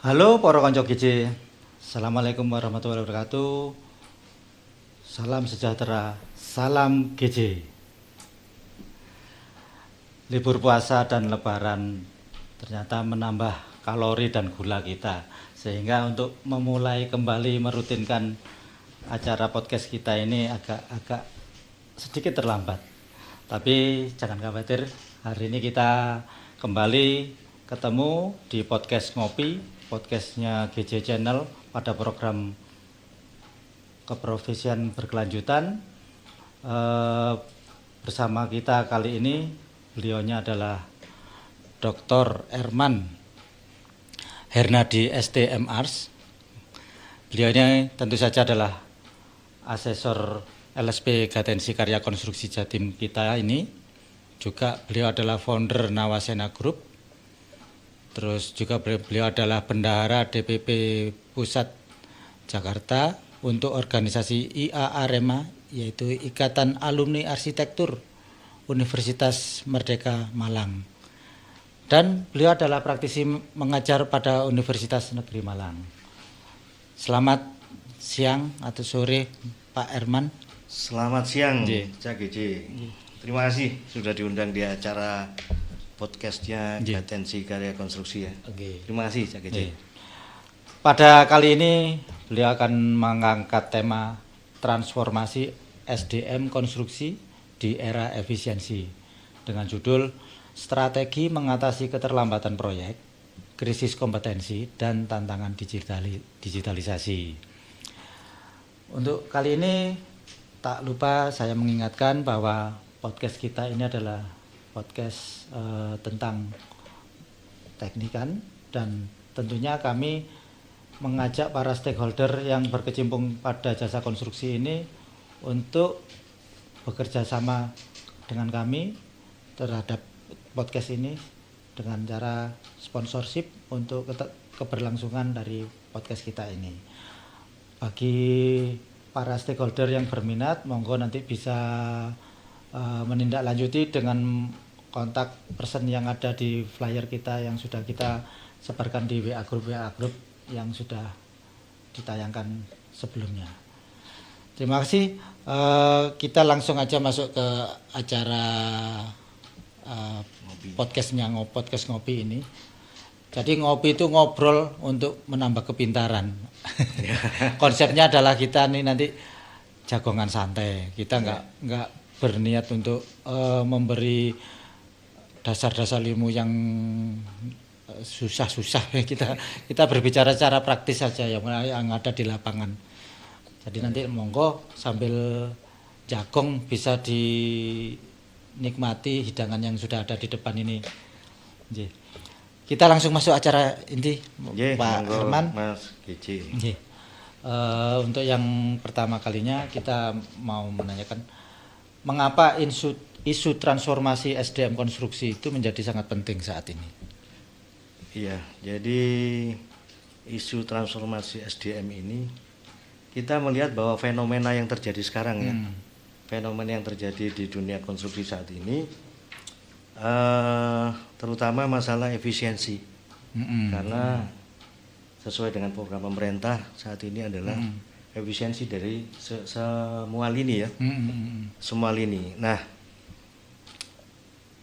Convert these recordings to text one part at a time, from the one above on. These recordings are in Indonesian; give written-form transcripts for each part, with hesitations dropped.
Halo para kanca GC. Assalamualaikum warahmatullahi wabarakatuh. Salam sejahtera, salam GC. Libur puasa dan lebaran ternyata menambah kalori dan gula kita. Sehingga untuk memulai kembali merutinkan acara podcast kita ini agak sedikit terlambat. Tapi jangan khawatir, hari ini kita kembali ketemu di podcast Ngopi, podcastnya GC Channel pada program keprofesian berkelanjutan. Bersama kita kali ini beliaunya adalah Dr. Erman Hernadi STMArs. Beliau ini tentu saja adalah asesor LSP Gatensi Karya Konstruksi Jatim kita ini. Juga beliau adalah founder Nawasena Group. Terus juga beliau adalah bendahara DPP Pusat Jakarta untuk organisasi IAAREMA, yaitu Ikatan Alumni Arsitektur Universitas Merdeka Malang. Dan beliau adalah praktisi mengajar pada Universitas Negeri Malang. Selamat siang atau sore Pak Erman. Selamat siang Cak GC. Terima kasih sudah diundang di acara podcastnya Gatensi Karya Konstruksi ya. Terima kasih Cak GC. Pada kali ini beliau akan mengangkat tema transformasi SDM konstruksi di era efisiensi dengan judul Strategi Mengatasi Keterlambatan Proyek, Krisis Kompetensi dan Tantangan Digitalisasi. Untuk kali ini tak lupa saya mengingatkan bahwa podcast kita ini adalah podcast tentang teknikan, dan tentunya kami mengajak para stakeholder yang berkecimpung pada jasa konstruksi ini untuk bekerja sama dengan kami terhadap podcast ini dengan cara sponsorship untuk keberlangsungan dari podcast kita ini. Bagi para stakeholder yang berminat, monggo nanti bisa menindaklanjuti dengan kontak person yang ada di flyer kita yang sudah kita sebarkan di WA group yang sudah ditayangkan sebelumnya. Terima kasih. Kita langsung aja masuk ke acara podcast ngopi ini. Jadi ngopi itu ngobrol untuk menambah kepintaran. Konsepnya adalah kita nih nanti jagongan santai. Kita nggak berniat untuk memberi dasar-dasar ilmu yang susah-susah. Kita berbicara secara praktis saja yang ada di lapangan. Jadi nanti monggo sambil jagong bisa dinikmati hidangan yang sudah ada di depan ini. Kita langsung masuk acara inti, Pak Herman. Mas GC. Untuk yang pertama kalinya kita mau menanyakan mengapa isu transformasi SDM konstruksi itu menjadi sangat penting saat ini. Iya, jadi isu transformasi SDM ini kita melihat bahwa fenomena yang terjadi sekarang ya, fenomena yang terjadi di dunia konstruksi saat ini, terutama masalah efisiensi, karena sesuai dengan program pemerintah saat ini adalah efisiensi dari semua lini ya, semua lini. Nah,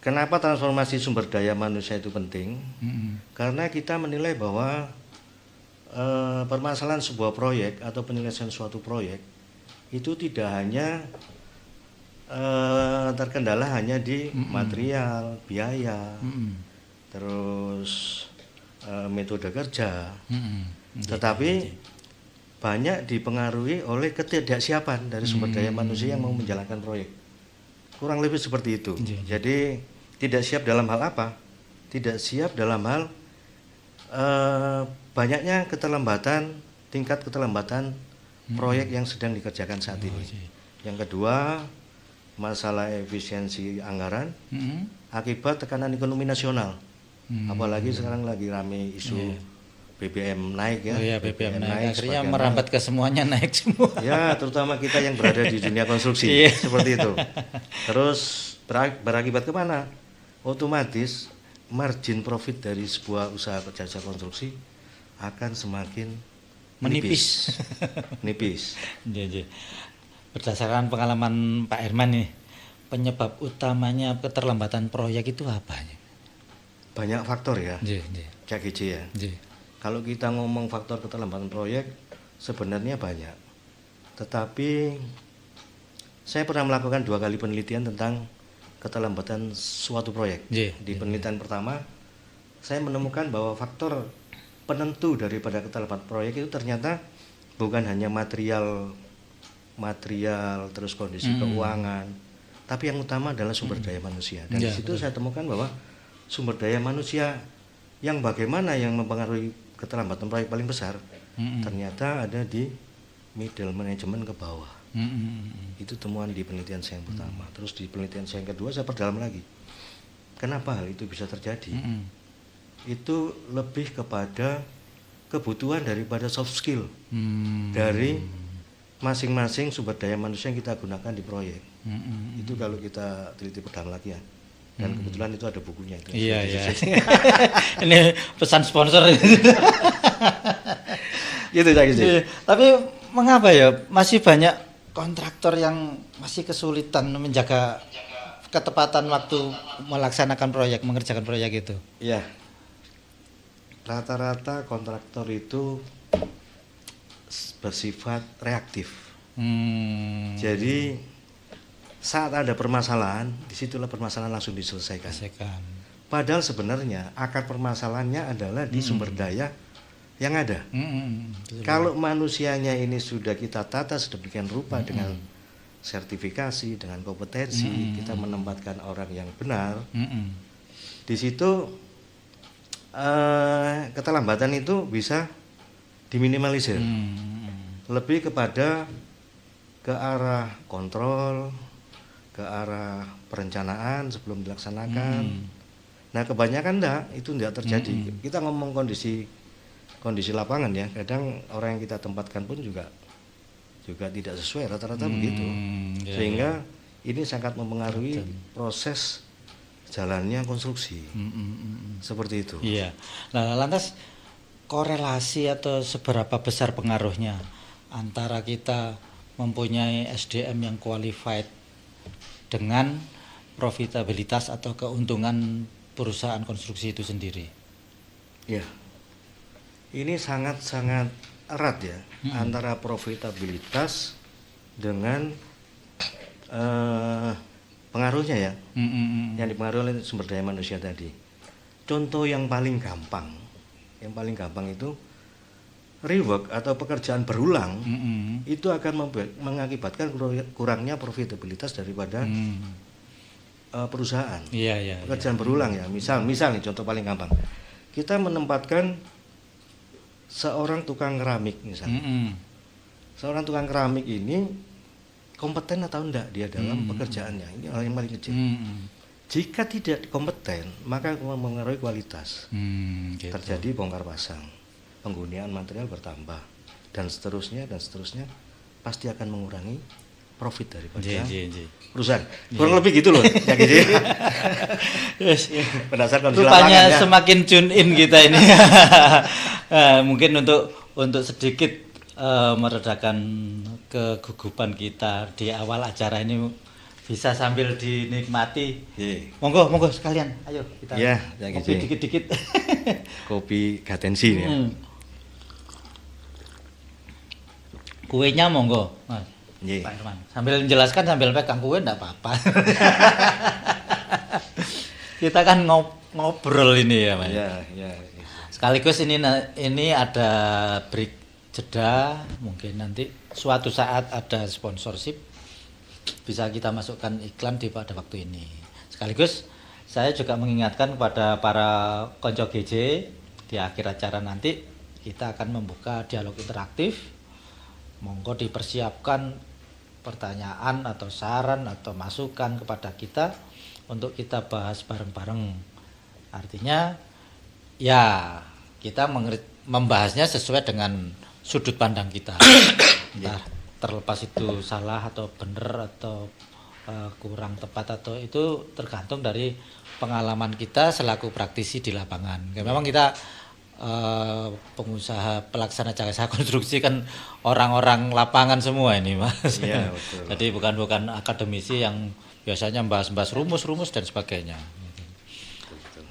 kenapa transformasi sumber daya manusia itu penting? Karena kita menilai bahwa permasalahan sebuah proyek atau penyelesaian suatu proyek itu tidak hanya terkendala hanya di material, biaya, terus metode kerja, tetapi banyak dipengaruhi oleh ketidaksiapan dari sumber daya manusia yang mau menjalankan proyek. Kurang lebih seperti itu. Jadi tidak siap dalam hal apa? Tidak siap dalam hal banyaknya tingkat keterlambatan proyek yang sedang dikerjakan saat ini. Yang kedua, masalah efisiensi anggaran akibat tekanan ekonomi nasional. Apalagi sekarang lagi rame isu BBM naik ya. Oh iya, BBM naik. Akhirnya merambat ke semuanya, naik semua. Ya, terutama kita yang berada di dunia konstruksi. Seperti itu. Terus berakibat kemana? Otomatis margin profit dari sebuah usaha jasa konstruksi akan semakin menipis. Nipis. Iya, iya. Berdasarkan pengalaman Pak Herman nih, penyebab utamanya keterlambatan proyek itu apa? Banyak faktor ya, Iya, iya. Kak GJ ya. Iya. Kalau kita ngomong faktor keterlambatan proyek, sebenarnya banyak. Tetapi saya pernah melakukan 2 kali penelitian tentang keterlambatan suatu proyek. Iya, Di penelitian pertama, saya menemukan bahwa faktor penentu daripada keterlambatan proyek itu ternyata bukan hanya material terus kondisi keuangan, tapi yang utama adalah sumber daya manusia. Dan Ya, di situ betul. saya temukan bahwa sumber daya manusia yang bagaimana yang mempengaruhi keterlambatan proyek paling besar ternyata ada di middle management ke bawah. Itu temuan di penelitian saya yang pertama. Terus di penelitian saya yang kedua saya perdalam lagi. Kenapa hal itu bisa terjadi? Itu lebih kepada kebutuhan daripada soft skill dari masing-masing sumber daya manusia yang kita gunakan di proyek. Itu kalau kita teliti perdalam lagi ya. Dan kebetulan itu ada bukunya itu. Iya, iya. Ini pesan sponsor. Gitu saja sih. Iya, tapi mengapa ya masih banyak kontraktor yang masih kesulitan menjaga ketepatan waktu melaksanakan proyek, mengerjakan proyek itu? Iya. Rata-rata kontraktor itu bersifat reaktif. Jadi saat ada permasalahan, disitulah permasalahan langsung diselesaikan. Padahal sebenarnya akar permasalahannya adalah di sumber daya yang ada. Kalau manusianya ini sudah kita tata sedemikian rupa dengan sertifikasi, dengan kompetensi, kita menempatkan orang yang benar. Di situ keterlambatan itu bisa diminimalisir. Lebih kepada ke arah kontrol, ke arah perencanaan sebelum dilaksanakan. Nah, kebanyakan itu enggak terjadi. Kita ngomong kondisi lapangan ya, kadang orang yang kita tempatkan pun juga tidak sesuai, rata-rata begitu. Sehingga ini sangat mempengaruhi proses jalannya konstruksi. Seperti itu. Iya. Nah, lantas korelasi atau seberapa besar pengaruhnya antara kita mempunyai SDM yang qualified dengan profitabilitas atau keuntungan perusahaan konstruksi itu sendiri? Ya, ini sangat-sangat erat ya antara profitabilitas dengan pengaruhnya ya, yang dipengaruhi oleh sumber daya manusia tadi. Contoh yang paling gampang itu rework atau pekerjaan berulang itu akan mengakibatkan kurangnya profitabilitas daripada perusahaan. Iya. Pekerjaan berulang ya, misal nih contoh paling gampang, kita menempatkan seorang tukang keramik misalnya. Seorang tukang keramik ini kompeten atau enggak dia dalam pekerjaannya, ini hal yang paling kecil. Jika tidak kompeten, maka mempengaruhi kualitas. Gitu. Terjadi bongkar pasang, penggunaan material bertambah, dan seterusnya pasti akan mengurangi profit daripada perusahaan. Kurang lebih gitu loh. Ya gitu. Yes. Berdasarkan kondisi Rupanya lapangan ya. semakin tune in kita ini. Mungkin untuk sedikit meredakan kegugupan kita di awal acara ini bisa sambil dinikmati. Monggo sekalian, ayo kita kopi dikit-dikit. Kopi Gatensi ya. Kuenya monggo, Mas. Pak Herman. Sambil menjelaskan sambil pegang kue enggak apa-apa. Kita kan ngobrol ini ya, Mas. Ya. Sekaligus ini ada break jeda, mungkin nanti suatu saat ada sponsorship bisa kita masukkan iklan pada waktu ini. Sekaligus saya juga mengingatkan kepada para konco GJ di akhir acara nanti kita akan membuka dialog interaktif. Monggo dipersiapkan pertanyaan atau saran atau masukan kepada kita untuk kita bahas bareng-bareng. Artinya ya kita membahasnya sesuai dengan sudut pandang kita. Entah terlepas itu salah atau benar atau kurang tepat atau itu tergantung dari pengalaman kita selaku praktisi di lapangan. Memang kita pengusaha pelaksana jasa konstruksi kan orang-orang lapangan semua ini Mas. Iya, betul. Jadi bukan akademisi yang biasanya bahas-bahas rumus-rumus dan sebagainya.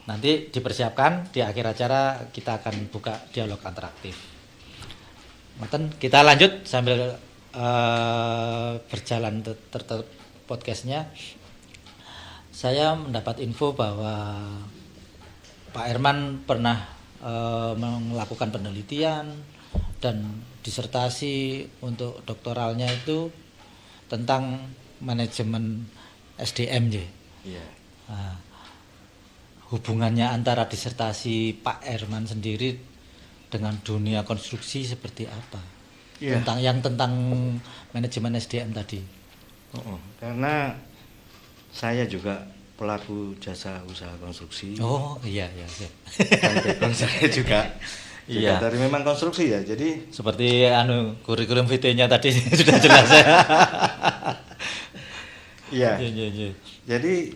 Nanti dipersiapkan di akhir acara kita akan buka dialog interaktif. Ngoten, kita lanjut sambil berjalan podcastnya. Saya mendapat info bahwa Pak Herman pernah melakukan penelitian dan disertasi untuk doktoralnya itu tentang manajemen SDM. Iya. Nah, hubungannya antara disertasi Pak Herman sendiri dengan dunia konstruksi seperti apa? Iya. Tentang manajemen SDM tadi. Karena saya juga pelaku jasa usaha konstruksi. Oh iya. Dan background saya juga Iya. dari memang konstruksi ya. Jadi Seperti kurikulum vitae-nya tadi sudah jelas ya. iya. Iya. Jadi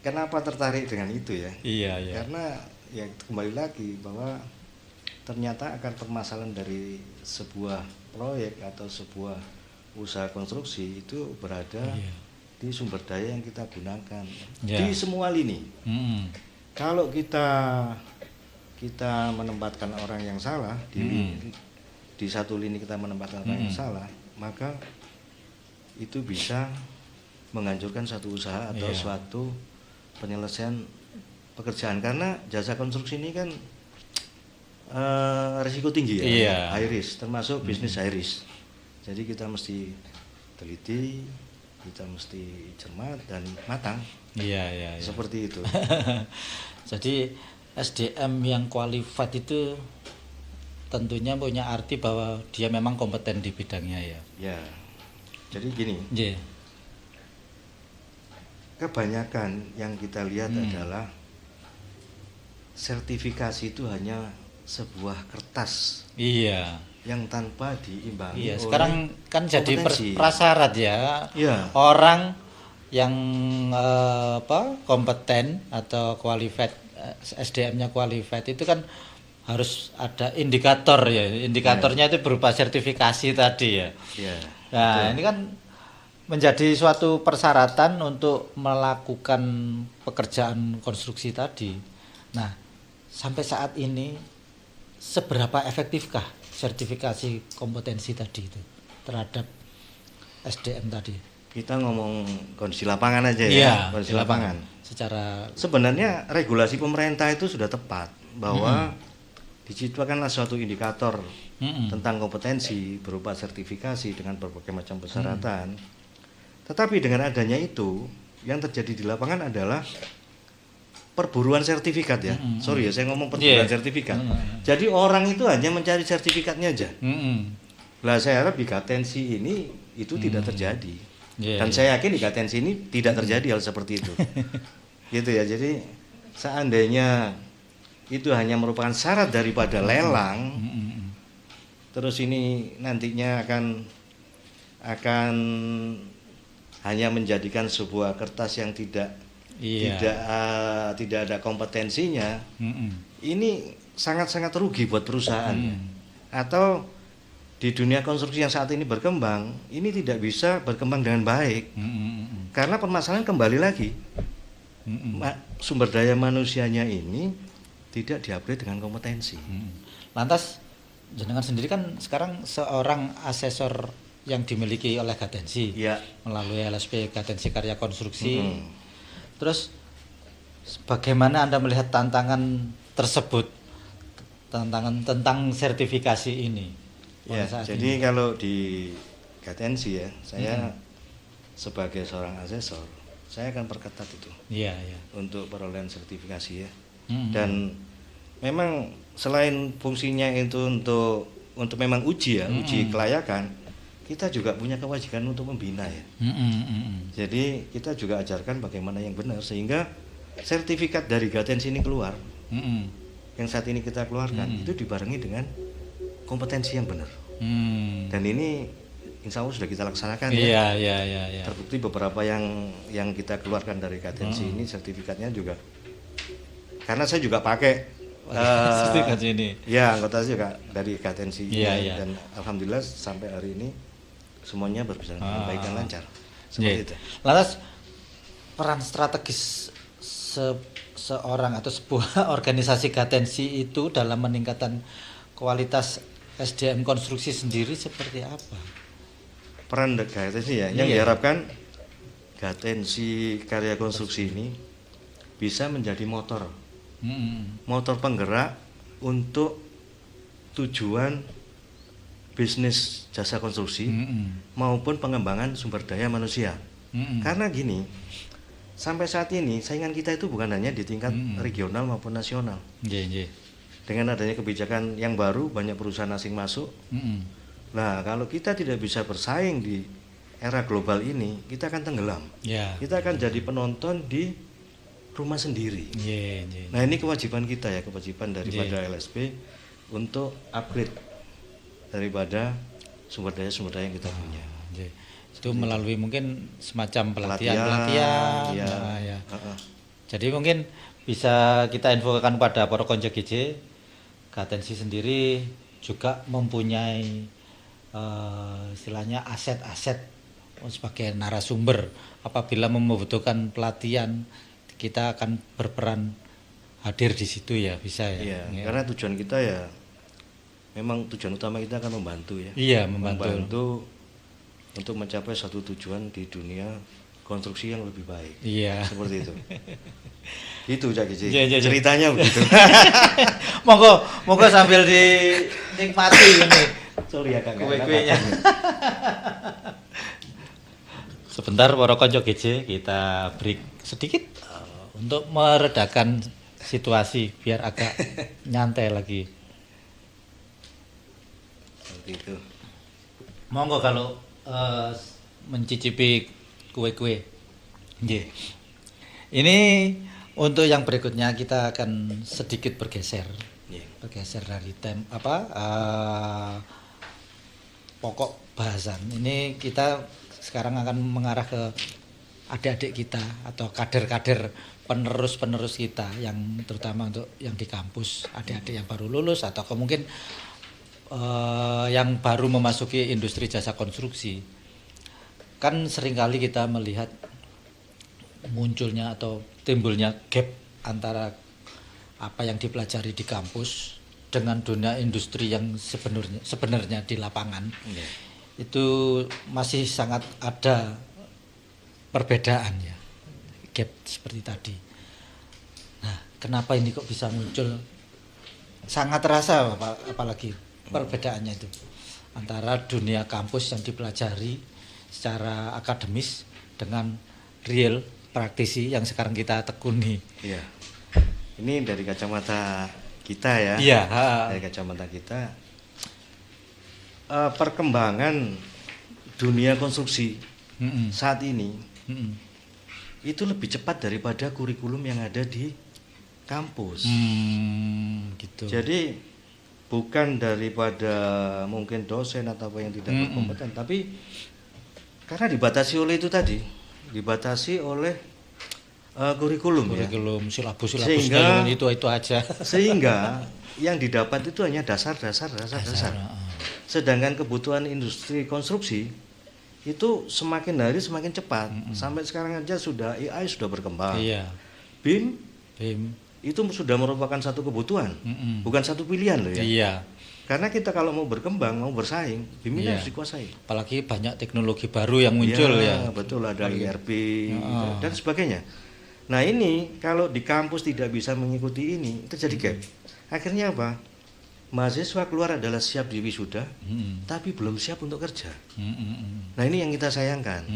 kenapa tertarik dengan itu ya? Iya. Karena ya kembali lagi bahwa ternyata akar permasalahan dari sebuah proyek atau sebuah usaha konstruksi itu berada di sumber daya yang kita gunakan di semua lini. Kalau kita menempatkan orang yang salah di satu lini, kita menempatkan orang yang salah, maka itu bisa menghancurkan satu usaha atau suatu penyelesaian pekerjaan. Karena jasa konstruksi ini kan risiko tinggi ya, high risk, termasuk bisnis high risk. Jadi kita mesti teliti, kita mesti cermat dan matang. Iya. Seperti itu. Jadi SDM yang qualified itu tentunya punya arti bahwa dia memang kompeten di bidangnya ya. Ya. Jadi gini. Yeah. Kebanyakan yang kita lihat adalah sertifikasi itu hanya sebuah kertas. Iya. Yang tanpa diimbangi Iya, oleh sekarang kan jadi kompetensi. prasyarat ya. Iya. Orang yang kompeten atau qualified, SDM-nya qualified itu kan harus ada indikator ya. Indikatornya itu berupa sertifikasi tadi ya. Iya. Nah, betul. ini kan menjadi suatu persyaratan untuk melakukan pekerjaan konstruksi tadi. Nah, sampai saat ini seberapa efektifkah sertifikasi kompetensi tadi itu terhadap SDM tadi? Kita ngomong kondisi lapangan aja ya. Iya, kondisi lapangan. Secara Sebenarnya regulasi pemerintah itu sudah tepat bahwa diciptakanlah suatu indikator tentang kompetensi berupa sertifikasi dengan berbagai macam persyaratan. Tetapi dengan adanya itu, yang terjadi di lapangan adalah perburuan sertifikat ya. Sorry ya, saya ngomong perburuan sertifikat. Jadi orang itu hanya mencari sertifikatnya aja. Lah saya harap di Gatensi ini itu tidak terjadi. Dan saya yakin di Gatensi ini tidak terjadi hal seperti itu. Gitu ya. Jadi seandainya itu hanya merupakan syarat daripada lelang, terus ini nantinya akan hanya menjadikan sebuah kertas yang tidak ada kompetensinya. Ini sangat-sangat rugi buat perusahaan. Atau di dunia konstruksi yang saat ini berkembang, ini tidak bisa berkembang dengan baik. Karena permasalahan kembali lagi, sumber daya manusianya ini tidak diupgrade dengan kompetensi. Lantas jenengan sendiri kan sekarang seorang asesor yang dimiliki oleh Gatensi melalui LSP Gatensi Karya Konstruksi. Terus bagaimana Anda melihat tantangan tersebut, tantangan tentang sertifikasi ini? Ya, jadi kalau di Gatensi ya, saya sebagai seorang asesor, saya akan perketat itu. Iya. Untuk perolehan sertifikasi ya. Dan memang selain fungsinya itu untuk memang uji ya, uji kelayakan, kita juga punya kewajiban untuk membina ya. Jadi kita juga ajarkan bagaimana yang benar sehingga sertifikat dari Gatensi ini keluar. Yang saat ini kita keluarkan itu dibarengi dengan kompetensi yang benar. Dan ini insya Allah sudah kita laksanakan ya. Iya. Terbukti beberapa yang kita keluarkan dari Gatensi ini sertifikatnya juga. Karena saya juga pakai sertifikasi ini. Ya, anggota juga dari Gatensi Iya. dan alhamdulillah sampai hari ini semuanya berjalan dengan baik dan lancar. Seperti itu. Lantas peran strategis seorang atau sebuah organisasi Gatensi itu dalam meningkatkan kualitas SDM konstruksi sendiri seperti apa? Peran Gatensi ya, yang diharapkan Gatensi Karya Konstruksi ini bisa menjadi motor penggerak untuk tujuan bisnis jasa konstruksi maupun pengembangan sumber daya manusia. Karena gini, sampai saat ini saingan kita itu bukan hanya di tingkat regional maupun nasional. Dengan adanya kebijakan yang baru, banyak perusahaan asing masuk. Nah, kalau kita tidak bisa bersaing di era global ini, kita akan tenggelam. Kita akan jadi penonton di rumah sendiri. Nah, ini kewajiban kita ya, kewajiban daripada LSP untuk upgrade daripada sumber daya yang kita punya. Itu melalui mungkin semacam pelatihan. Ya. Jadi mungkin bisa kita infokan pada para konco GJ, Gatensi sendiri juga mempunyai istilahnya aset-aset sebagai narasumber. Apabila membutuhkan pelatihan, kita akan berperan hadir di situ ya, bisa ya. Karena tujuan kita ya, memang tujuan utama kita akan membantu ya. Membantu untuk mencapai satu tujuan di dunia konstruksi yang lebih baik. Seperti itu. Itu Cak Gizi. Ceritanya begitu. Monggo sambil dinikmati ini. Sorry ya Kak. Kue-kuenya. Sebentar para konco GJ, kita break sedikit untuk meredakan situasi biar agak nyantai lagi. Seperti itu. Monggo kalau mencicipi kue-kue. Ini untuk yang berikutnya kita akan sedikit bergeser dari pokok bahasan. Ini kita sekarang akan mengarah ke adik-adik kita atau kader-kader penerus kita, yang terutama untuk yang di kampus, adik-adik yang baru lulus atau mungkin yang baru memasuki industri jasa konstruksi. Kan seringkali kita melihat munculnya atau timbulnya gap antara apa yang dipelajari di kampus dengan dunia industri yang sebenarnya di lapangan. Itu masih sangat ada perbedaan ya, gap seperti tadi. Nah, kenapa ini kok bisa muncul? Sangat terasa apalagi perbedaannya itu antara dunia kampus yang dipelajari secara akademis dengan real praktisi yang sekarang kita tekuni. Iya. Ini dari kacamata kita ya. Dari kacamata kita, perkembangan dunia konstruksi saat ini itu lebih cepat daripada kurikulum yang ada di kampus. Gitu. Jadi bukan daripada mungkin dosen atau apa yang tidak berkompeten, tapi karena dibatasi oleh itu tadi, dibatasi oleh kurikulum ya. Silabusnya itu aja. Sehingga yang didapat itu hanya dasar. Sedangkan kebutuhan industri konstruksi itu semakin hari semakin cepat. Sampai sekarang aja sudah AI sudah berkembang. BIM itu sudah merupakan satu kebutuhan, bukan satu pilihan loh ya. Karena kita kalau mau berkembang, mau bersaing, BIM ini harus dikuasai. Apalagi banyak teknologi baru yang muncul ya. Betul, ada ERP dan sebagainya. Nah ini kalau di kampus tidak bisa mengikuti ini, terjadi gap. Akhirnya apa? Mahasiswa keluar adalah siap di wisuda, tapi belum siap untuk kerja. Nah ini yang kita sayangkan.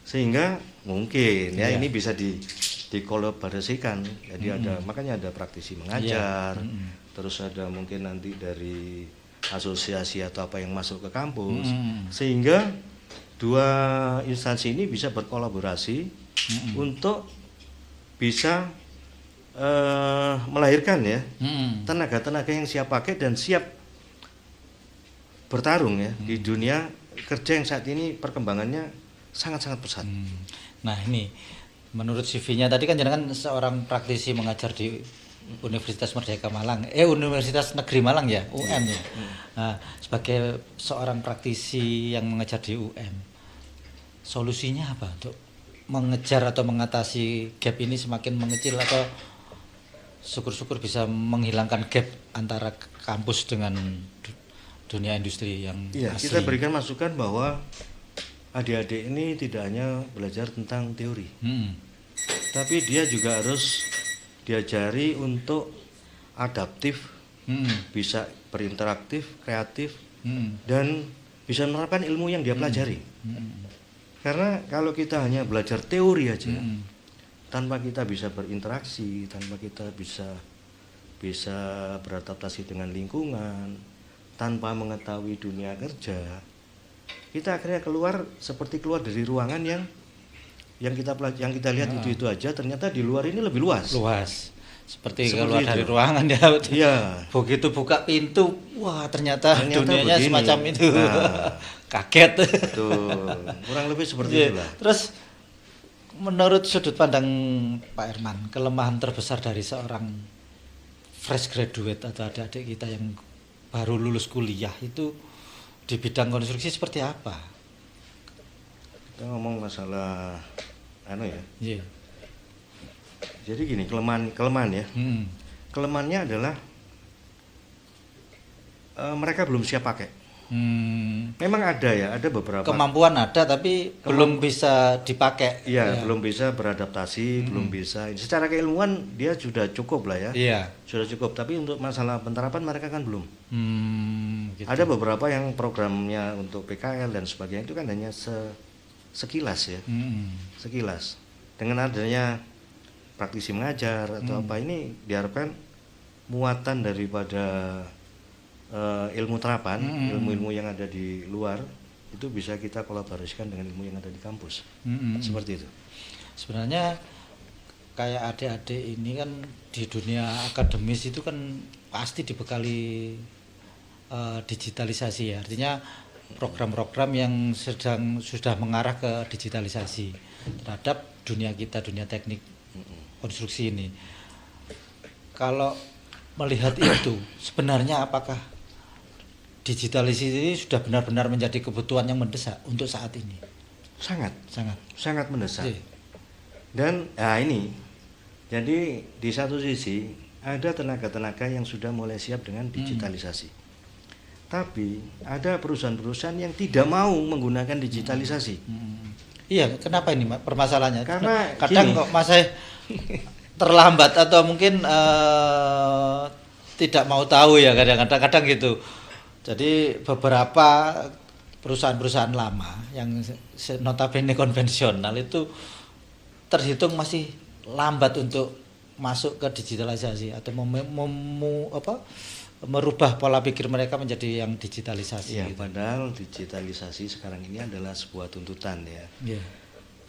Sehingga mungkin ya ini bisa dikolaborasikan. Jadi makanya ada praktisi mengajar, terus ada mungkin nanti dari asosiasi atau apa yang masuk ke kampus, sehingga dua instansi ini bisa berkolaborasi untuk bisa melahirkan ya tenaga-tenaga yang siap pakai dan siap bertarung ya di dunia kerja yang saat ini perkembangannya sangat-sangat pesat. Nah ini menurut CV-nya tadi kan jenengan seorang praktisi mengajar di Universitas Merdeka Malang, Universitas Negeri Malang ya, UM ya. Nah, sebagai seorang praktisi yang mengajar di UM, solusinya apa untuk mengejar atau mengatasi gap ini semakin mengecil, atau syukur-syukur bisa menghilangkan gap antara kampus dengan dunia industri yang Iya, asli. kita berikan masukan bahwa adik-adik ini tidak hanya belajar tentang teori, tapi dia juga harus diajari untuk adaptif, bisa berinteraktif, kreatif, dan bisa menerapkan ilmu yang dia pelajari. Karena kalau kita hanya belajar teori aja, tanpa kita bisa berinteraksi, tanpa kita bisa beradaptasi dengan lingkungan, tanpa mengetahui dunia kerja, kita akhirnya keluar seperti keluar dari ruangan yang kita lihat itu aja, ternyata di luar ini lebih luas. Seperti Seperti keluar itu. dari ruangan ya. Iya. Begitu buka pintu, wah ternyata dunianya begini. semacam itu. Nah. Kaget. Betul. Kurang lebih seperti itulah. Terus menurut sudut pandang Pak Herman, kelemahan terbesar dari seorang fresh graduate atau adik-adik kita yang baru lulus kuliah itu di bidang konstruksi seperti apa? Kita ngomong masalah ya. Iya. Jadi gini, kelemahan ya. Kelemahannya adalah mereka belum siap pakai. Memang ada beberapa. Kemampuan ada tapi belum bisa dipakai. Iya, belum bisa beradaptasi, belum bisa. Secara keilmuan dia sudah cukup lah ya. Iya. Sudah cukup, tapi untuk masalah penerapan mereka kan belum. Gitu. Ada beberapa yang programnya untuk PKL dan sebagainya itu kan hanya sekilas ya. Sekilas. Dengan adanya praktisi mengajar atau apa ini diharapkan muatan daripada ilmu terapan, ilmu-ilmu yang ada di luar itu bisa kita kolaborasikan dengan ilmu yang ada di kampus. Seperti itu. Sebenarnya kayak adik-adik ini kan di dunia akademis itu kan pasti dibekali digitalisasi ya. Artinya program-program yang sudah mengarah ke digitalisasi terhadap dunia kita, dunia teknik konstruksi ini. Kalau melihat itu, sebenarnya apakah digitalisasi ini sudah benar-benar menjadi kebutuhan yang mendesak untuk saat ini? Sangat mendesak. Iya. Dan ini, jadi di satu sisi ada tenaga-tenaga yang sudah mulai siap dengan digitalisasi. Tapi ada perusahaan-perusahaan yang tidak mau menggunakan digitalisasi. Iya, kenapa ini permasalahannya? Karena kadang gini, kok masih terlambat atau mungkin tidak mau tahu ya, kadang-kadang gitu. Jadi beberapa perusahaan-perusahaan lama yang notabene konvensional itu terhitung masih lambat untuk masuk ke digitalisasi atau merubah pola pikir mereka menjadi yang digitalisasi. Ya, gitu. padahal digitalisasi sekarang ini adalah sebuah tuntutan ya. Iya.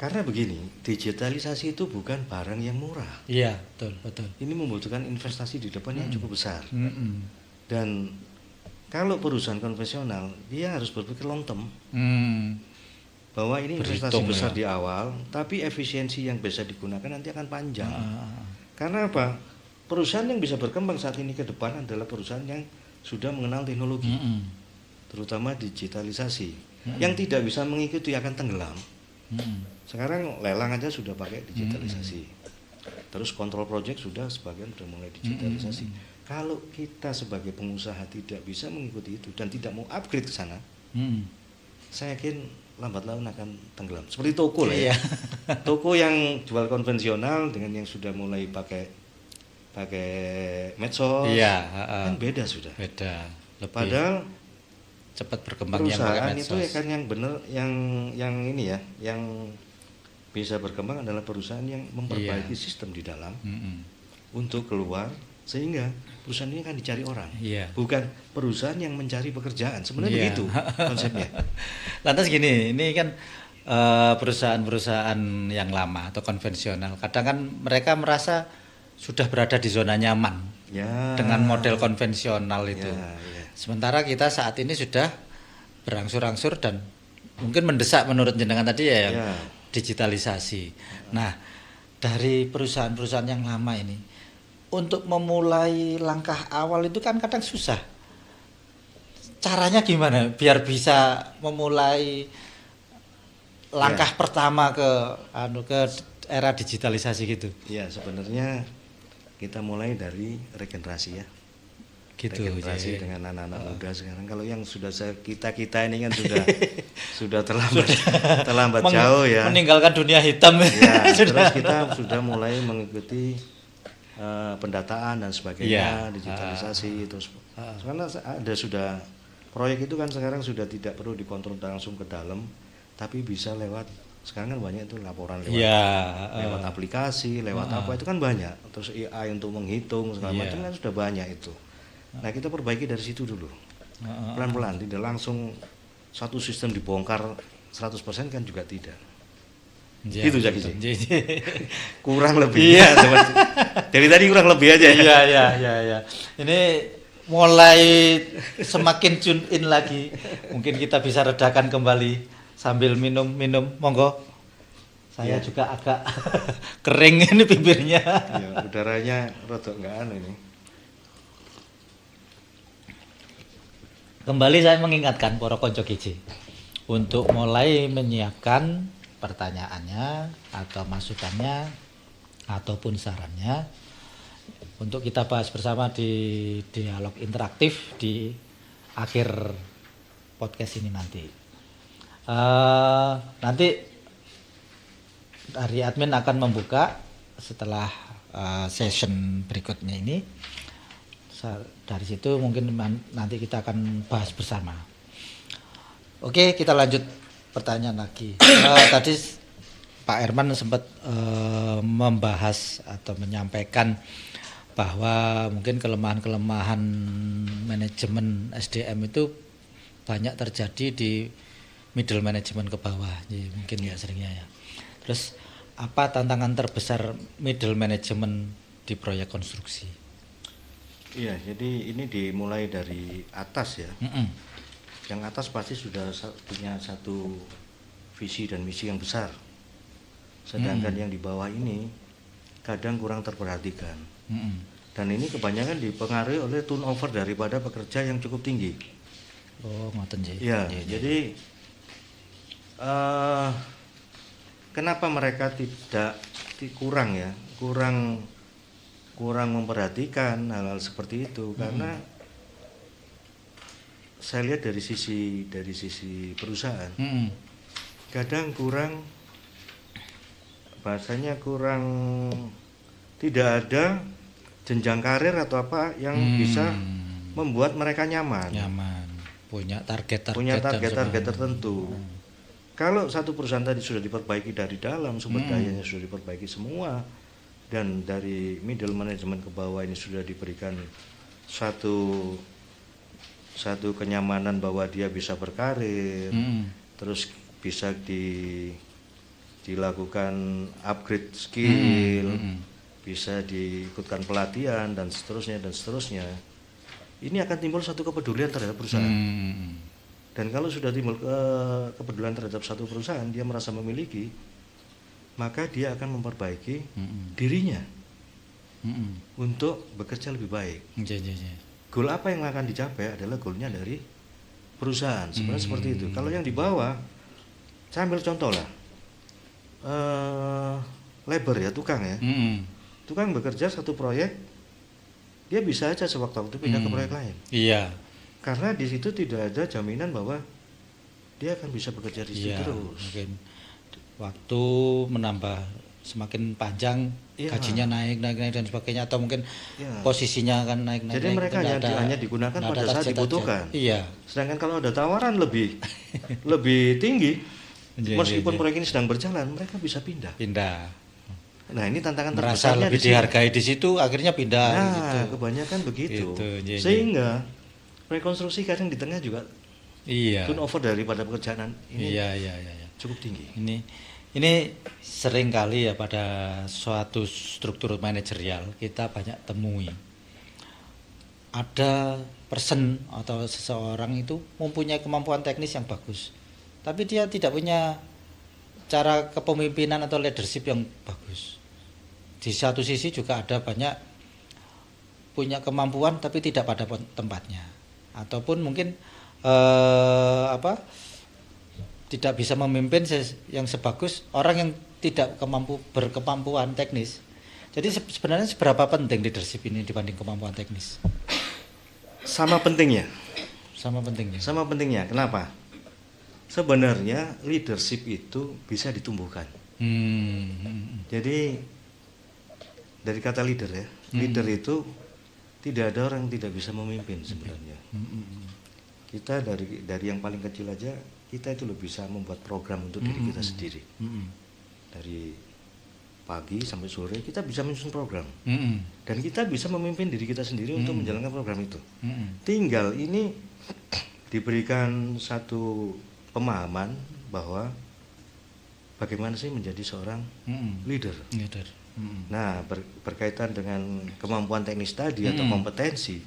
Karena begini, digitalisasi itu bukan barang yang murah. Iya, betul. Ini membutuhkan investasi di depan yang cukup besar. Dan kalau perusahaan konvensional, dia harus berpikir long term. Bahwa ini investasi besar di awal, tapi efisiensi yang bisa digunakan nanti akan panjang. Karena apa? Perusahaan yang bisa berkembang saat ini ke depan adalah perusahaan yang sudah mengenal teknologi, terutama digitalisasi. Yang tidak bisa mengikuti akan tenggelam. Sekarang lelang aja sudah pakai digitalisasi. Terus kontrol project sudah sebagian sudah mulai digitalisasi. Kalau kita sebagai pengusaha tidak bisa mengikuti itu dan tidak mau upgrade ke sana, saya yakin lambat laun akan tenggelam. Seperti toko lah ya. Toko yang jual konvensional dengan yang sudah mulai pakai medsos, kan beda sudah. Beda. Padahal cepat berkembang yang perusahaan itu kan yang benar, yang ini ya, yang bisa berkembang adalah perusahaan yang memperbaiki sistem di dalam untuk keluar, sehingga perusahaan ini kan dicari orang, bukan perusahaan yang mencari pekerjaan. Sebenarnya begitu konsepnya. Lantas gini, ini kan perusahaan-perusahaan yang lama atau konvensional, kadang kan mereka merasa sudah berada di zona nyaman dengan model konvensional itu. Sementara kita saat ini sudah berangsur-angsur dan mungkin mendesak menurut jenengan tadi ya, digitalisasi. Nah, dari perusahaan-perusahaan yang lama ini, untuk memulai langkah awal itu kan kadang susah. Caranya gimana biar bisa memulai langkah pertama ke era digitalisasi gitu? Ya, sebenarnya kita mulai dari regenerasi ya. Gitu. Regenerasi Ya. dengan anak-anak muda sekarang. Kalau yang sudah kita ini kan sudah terlambat jauh ya. Meninggalkan dunia hitam. Ya, terus kita sudah mulai mengikuti pendataan dan sebagainya, digitalisasi terus. Karena sudah proyek itu kan sekarang sudah tidak perlu dikontrol langsung ke dalam, tapi bisa lewat. Sekarang kan banyak itu laporan lewat aplikasi, lewat apa itu kan banyak. Terus AI untuk menghitung segala macam kan sudah banyak itu. Nah, kita perbaiki dari situ dulu. Pelan-pelan, tidak langsung satu sistem dibongkar 100% kan juga tidak. Ya, gitu Zaki. Kurang lebih. Iya. Dari tadi kurang lebih aja ya. Iya. Ini mulai semakin tune in lagi. Mungkin kita bisa redakan kembali sambil minum. Monggo. Saya juga agak kering ini bibirnya. Ya, udaranya rada enggak ini. Kembali saya mengingatkan para konco GJ untuk mulai menyiapkan pertanyaannya atau masukannya ataupun sarannya untuk kita bahas bersama di dialog interaktif di akhir podcast ini nanti. Nanti dari admin akan membuka setelah session berikutnya ini. Dari situ mungkin nanti kita akan bahas bersama. Oke, kita lanjut pertanyaan lagi. Tadi Pak Herman sempat membahas atau menyampaikan bahwa mungkin kelemahan-kelemahan manajemen SDM itu banyak terjadi di middle management ke bawah, jadi mungkin ya seringnya ya. Terus apa tantangan terbesar middle management di proyek konstruksi? Iya, jadi ini dimulai dari atas ya. Yang atas pasti sudah punya satu visi dan misi yang besar. Sedangkan yang di bawah ini kadang kurang terperhatikan. Dan ini kebanyakan dipengaruhi oleh turnover daripada pekerja yang cukup tinggi. Oh, ngoten nggih. Ya, jadi kenapa mereka kurang memperhatikan hal-hal seperti itu? Karena saya lihat dari sisi perusahaan, kadang tidak ada jenjang karir atau apa yang bisa membuat mereka nyaman, punya target tertentu. Kalau satu perusahaan tadi sudah diperbaiki dari dalam, sumber dayanya sudah diperbaiki semua, dan dari middle management ke bawah ini sudah diberikan satu kenyamanan bahwa dia bisa berkarir, terus bisa dilakukan upgrade skill, bisa diikutkan pelatihan dan seterusnya. Ini akan timbul satu kepedulian terhadap perusahaan. Dan kalau sudah timbul kepedulian terhadap satu perusahaan, dia merasa memiliki, maka dia akan memperbaiki dirinya untuk bekerja lebih baik. Goal apa yang akan dicapai adalah goalnya dari perusahaan. Sebenarnya seperti itu. Kalau yang di bawah, saya ambil contoh lah, labor ya, tukang ya. Tukang bekerja satu proyek, dia bisa aja sewaktu-waktu pindah ke proyek lain. Iya. Karena di situ tidak ada jaminan bahwa dia akan bisa bekerja di situ terus. Mungkin waktu menambah semakin panjang, gajinya naik dan sebagainya, atau mungkin posisinya akan naik. Jadi mereka hanya digunakan pada saat dibutuhkan. Iya. Sedangkan kalau ada tawaran lebih tinggi, meskipun proyek ini sedang berjalan, mereka bisa pindah. Nah, ini tantangan merasa terbesarnya lebih dihargai di situ, akhirnya pindah. Nah, kebanyakan begitu. Sehingga rekonstruksi kadang di tengah juga turnover daripada pekerjaan ini cukup tinggi. Ini sering kali ya pada suatu struktur manajerial kita banyak temui. Ada person atau seseorang itu mempunyai kemampuan teknis yang bagus, tapi dia tidak punya cara kepemimpinan atau leadership yang bagus. Di satu sisi juga ada banyak punya kemampuan tapi tidak pada tempatnya, ataupun mungkin tidak bisa memimpin yang sebagus orang yang tidak berkemampuan teknis. Jadi sebenarnya seberapa penting leadership ini dibanding kemampuan teknis? Sama pentingnya. Sama pentingnya. Sama pentingnya. Kenapa? Sebenarnya leadership itu bisa ditumbuhkan. Jadi dari kata leader ya, leader itu tidak ada orang yang tidak bisa memimpin sebenarnya. Kita dari yang paling kecil aja, kita itu lebih bisa membuat program untuk diri kita sendiri. Dari pagi sampai sore kita bisa menyusun program, dan kita bisa memimpin diri kita sendiri untuk menjalankan program itu. Tinggal ini diberikan satu pemahaman bahwa bagaimana sih menjadi seorang leader. Nah, berkaitan dengan kemampuan teknis tadi atau kompetensi,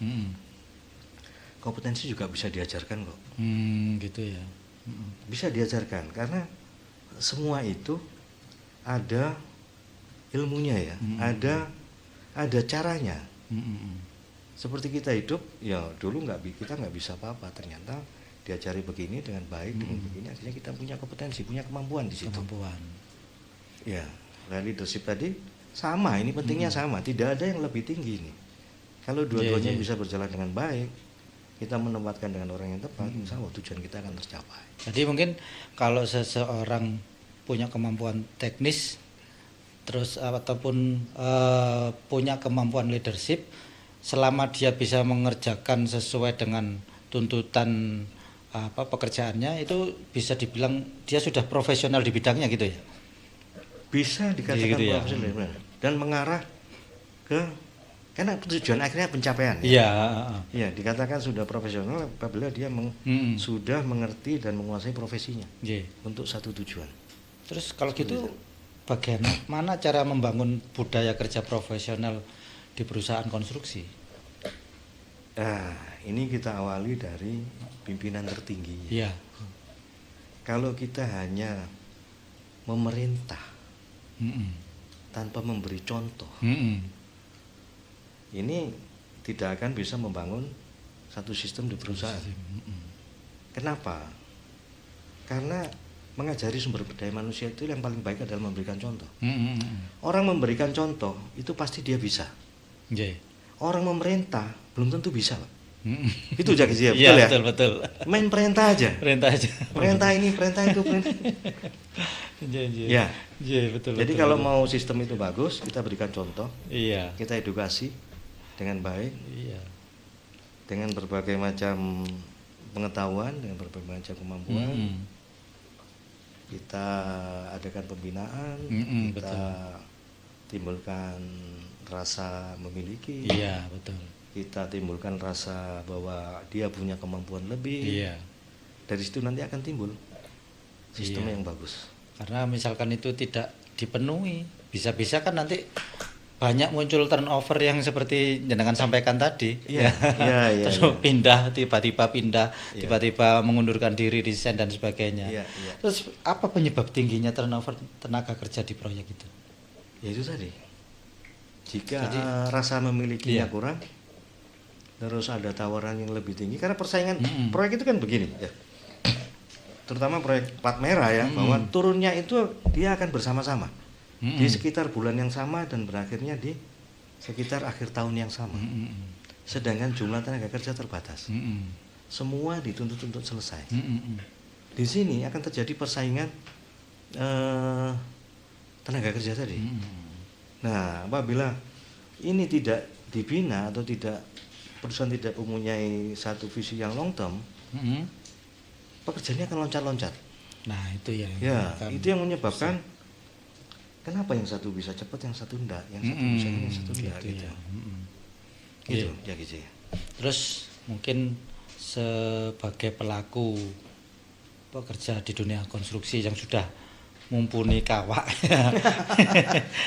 kompetensi juga bisa diajarkan kok. Gitu ya. Bisa diajarkan karena semua itu ada ilmunya ya, ada caranya. Seperti kita hidup, ya dulu kita nggak bisa apa-apa, ternyata diajari begini dengan baik, dengan begini akhirnya kita punya kompetensi, punya kemampuan di situ. Ya, nah leadership tadi sama, ini pentingnya sama, tidak ada yang lebih tinggi ini. Kalau dua-duanya bisa berjalan dengan baik, kita menempatkan dengan orang yang tepat, insya Allah tujuan kita akan tercapai. Jadi mungkin kalau seseorang punya kemampuan teknis, terus ataupun punya kemampuan leadership, selama dia bisa mengerjakan sesuai dengan tuntutan pekerjaannya, itu bisa dibilang dia sudah profesional di bidangnya gitu ya. Bisa dikatakan gitu ya. profesional dan mengarah ke, karena tujuan akhirnya pencapaian. Iya. Ya, dikatakan sudah profesional apabila dia sudah mengerti dan menguasai profesinya untuk satu tujuan. Terus kalau gitu, bagaimana cara membangun budaya kerja profesional di perusahaan konstruksi? Nah, ini kita awali dari pimpinan tertinggi. Iya. Kalau kita hanya memerintah tanpa memberi contoh, ini tidak akan bisa membangun satu sistem di perusahaan. Kenapa? Karena mengajari sumber daya manusia itu yang paling baik adalah memberikan contoh. Orang memberikan contoh itu pasti dia bisa. Orang memerintah belum tentu bisa, Pak. Itu Jaki Zia, betul ya? Betul. Main perintah aja. Perintah ini, perintah itu, perintah. Ya. Betul. Jadi kalau mau sistem itu bagus, kita berikan contoh. Iya. Kita edukasi dengan baik. Iya. Dengan berbagai macam pengetahuan, dengan berbagai macam kemampuan. Kita adakan pembinaan, kita timbulkan rasa memiliki. Iya, betul. Kita timbulkan rasa bahwa dia punya kemampuan lebih. Iya. Dari situ nanti akan timbul sistem yang bagus. Karena misalkan itu tidak dipenuhi, bisa-bisa kan nanti banyak muncul turnover yang seperti jenengan sampaikan tadi. Iya. Terus pindah, tiba-tiba mengundurkan diri, resign dan sebagainya. Iya. Terus apa penyebab tingginya turnover tenaga kerja di proyek itu? Ya itu tadi. Jika rasa memilikinya kurang, terus ada tawaran yang lebih tinggi, karena persaingan proyek itu kan begini ya. Terutama proyek plat merah ya, bahwa turunnya itu dia akan bersama-sama di sekitar bulan yang sama dan berakhirnya di sekitar akhir tahun yang sama. Sedangkan jumlah tenaga kerja terbatas. Semua dituntut untuk selesai. Di sini akan terjadi persaingan tenaga kerja tadi. Nah, apabila ini tidak dibina atau perusahaan tidak mempunyai satu visi yang long term, pekerjaannya akan loncat-loncat. Nah, itu ya. Ya, itu yang menyebabkan kenapa yang satu bisa cepat, yang satu enggak, yang satu bisa ini, yang satu enggak gitu. Gitu, ya gitu. Terus mungkin sebagai pelaku pekerja di dunia konstruksi yang sudah mumpuni kawak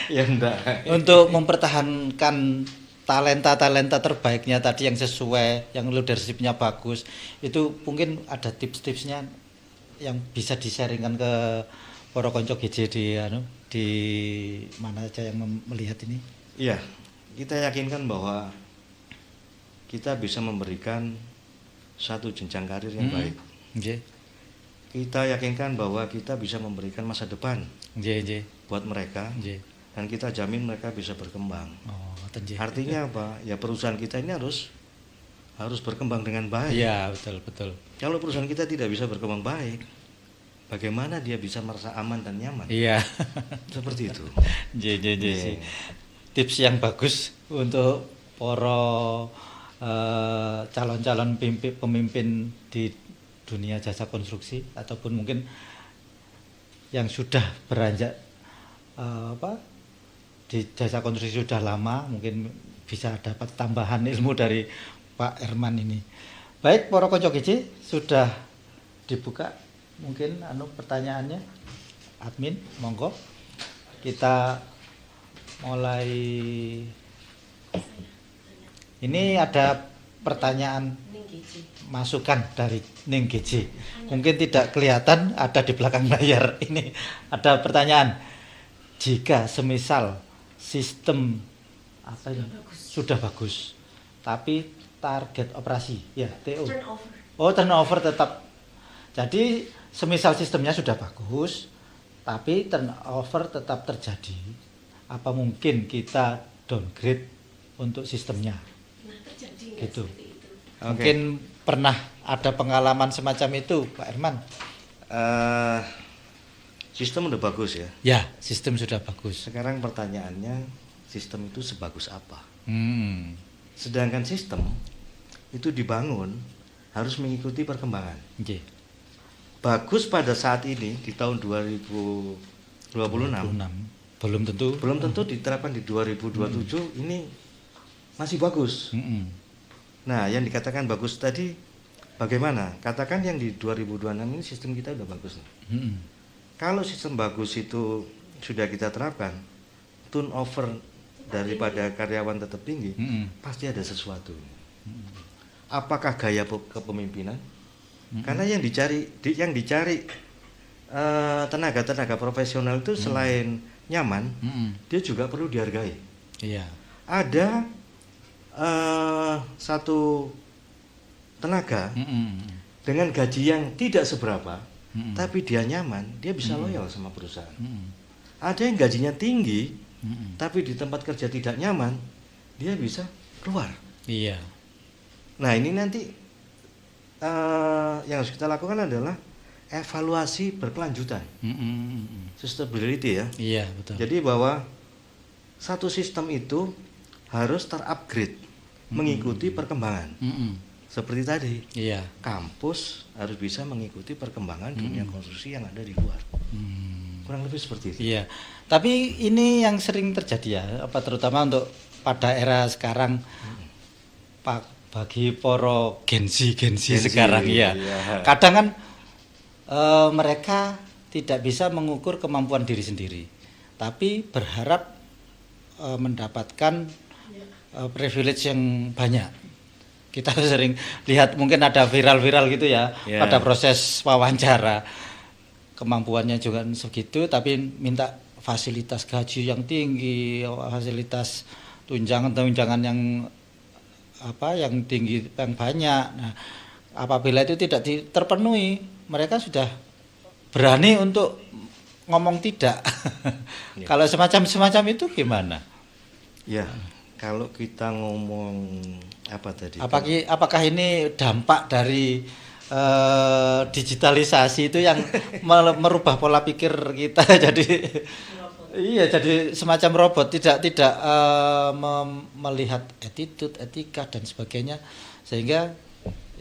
Ya enggak. untuk mempertahankan talenta terbaiknya tadi yang sesuai, yang leadershipnya bagus, itu mungkin ada tips-tipsnya yang bisa di-sharingkan ke para konco GJ di mana saja yang melihat ini. Iya, kita yakinkan bahwa kita bisa memberikan satu jenjang karir yang baik. Nggih. Kita yakinkan bahwa kita bisa memberikan masa depan Nggih. buat mereka, Nggih. dan kita jamin mereka bisa berkembang. Oh, ngoten nggih. Artinya apa? Ya perusahaan kita ini harus berkembang dengan baik. Iya, betul. Kalau perusahaan kita tidak bisa berkembang baik, bagaimana dia bisa merasa aman dan nyaman? Iya. Seperti itu. Nggih. Tips yang bagus untuk para calon-calon pemimpin di dunia jasa konstruksi ataupun mungkin yang sudah beranjak di jasa konstruksi sudah lama, mungkin bisa dapat tambahan ilmu dari Pak Herman ini. Baik, para konco GC, sudah dibuka mungkin pertanyaannya. Admin, monggo. Kita mulai. Ini ada pertanyaan masukan dari Ning GC. Mungkin tidak kelihatan, ada di belakang layar. Ini ada pertanyaan. Jika semisal sistem apa ini sudah bagus, tapi target operasi ya TO. Turnover tetap. Jadi semisal sistemnya sudah bagus, tapi turnover tetap terjadi. Apa mungkin kita downgrade untuk sistemnya? Gitu. Mungkin pernah ada pengalaman semacam itu, Pak Herman? Sistem udah bagus ya. Ya, sistem sudah bagus. Sekarang pertanyaannya, sistem itu sebagus apa? Sedangkan sistem itu dibangun harus mengikuti perkembangan. Okay. Bagus pada saat ini di tahun 2026. Belum tentu diterapkan di 2027 ini masih bagus. Nah, yang dikatakan bagus tadi bagaimana? Katakan yang di 2026 ini sistem kita udah bagus. Kalau sistem bagus itu sudah kita terapkan, turnover daripada karyawan tetap tinggi, pasti ada sesuatu. Apakah gaya kepemimpinan? Karena yang dicari tenaga profesional itu selain nyaman, dia juga perlu dihargai. Iya. Ada satu tenaga dengan gaji yang tidak seberapa, tapi dia nyaman, dia bisa loyal sama perusahaan. Ada yang gajinya tinggi, tapi di tempat kerja tidak nyaman, dia bisa keluar. Iya. Nah, ini nanti yang harus kita lakukan adalah evaluasi berkelanjutan. Sustainability ya. Iya, betul. Jadi bahwa satu sistem itu harus terupgrade mengikuti perkembangan. Seperti tadi, iya. Kampus harus bisa mengikuti perkembangan dunia konstruksi yang ada di luar. Kurang lebih seperti itu. Iya. Tapi ini yang sering terjadi ya, terutama untuk pada era sekarang, Pak, bagi poro Gen Z sekarang ya. Kadang kan mereka tidak bisa mengukur kemampuan diri sendiri, tapi berharap mendapatkan privilege yang banyak. Kita sering lihat mungkin ada viral gitu ya, pada proses wawancara. Kemampuannya juga segitu tapi minta fasilitas gaji yang tinggi, fasilitas tunjangan yang tinggi, yang banyak. Nah, apabila itu tidak terpenuhi, mereka sudah berani untuk ngomong tidak. Kalau semacam itu gimana? Ya, kalau kita ngomong apa tadi? Apakah ini dampak dari digitalisasi itu yang merubah pola pikir kita jadi semacam robot, tidak melihat attitude, etika dan sebagainya, sehingga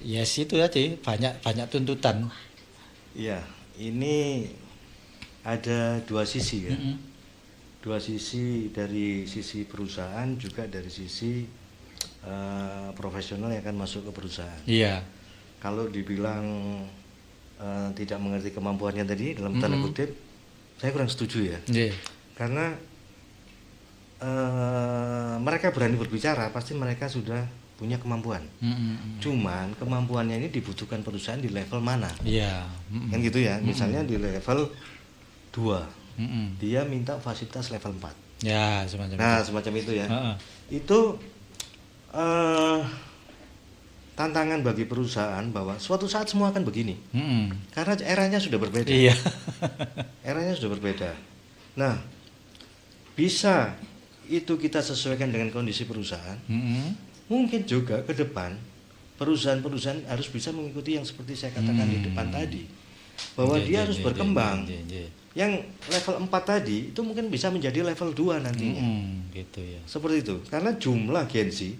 itu aja banyak tuntutan. Iya, ini ada dua sisi ya. Dua sisi, dari sisi perusahaan juga dari sisi profesional yang akan masuk ke perusahaan. Iya. Kalau dibilang tidak mengerti kemampuannya tadi dalam tanda kutip, saya kurang setuju ya. Karena mereka berani berbicara, pasti mereka sudah punya kemampuan. Cuman kemampuannya ini dibutuhkan perusahaan di level mana? Iya. Kan gitu ya. Misalnya di level 2, dia minta fasilitas level 4. Ya, semacam itu. Semacam itu ya. Itu tantangan bagi perusahaan bahwa suatu saat semua akan begini. Karena eranya sudah berbeda. Iya. Eranya sudah berbeda. Nah, bisa itu kita sesuaikan dengan kondisi perusahaan. Mungkin juga ke depan perusahaan-perusahaan harus bisa mengikuti yang seperti saya katakan di depan tadi. Bahwa dia harus berkembang. Yang level 4 tadi itu mungkin bisa menjadi level 2 nantinya. Gitu ya. Seperti itu. Karena jumlah Gen Z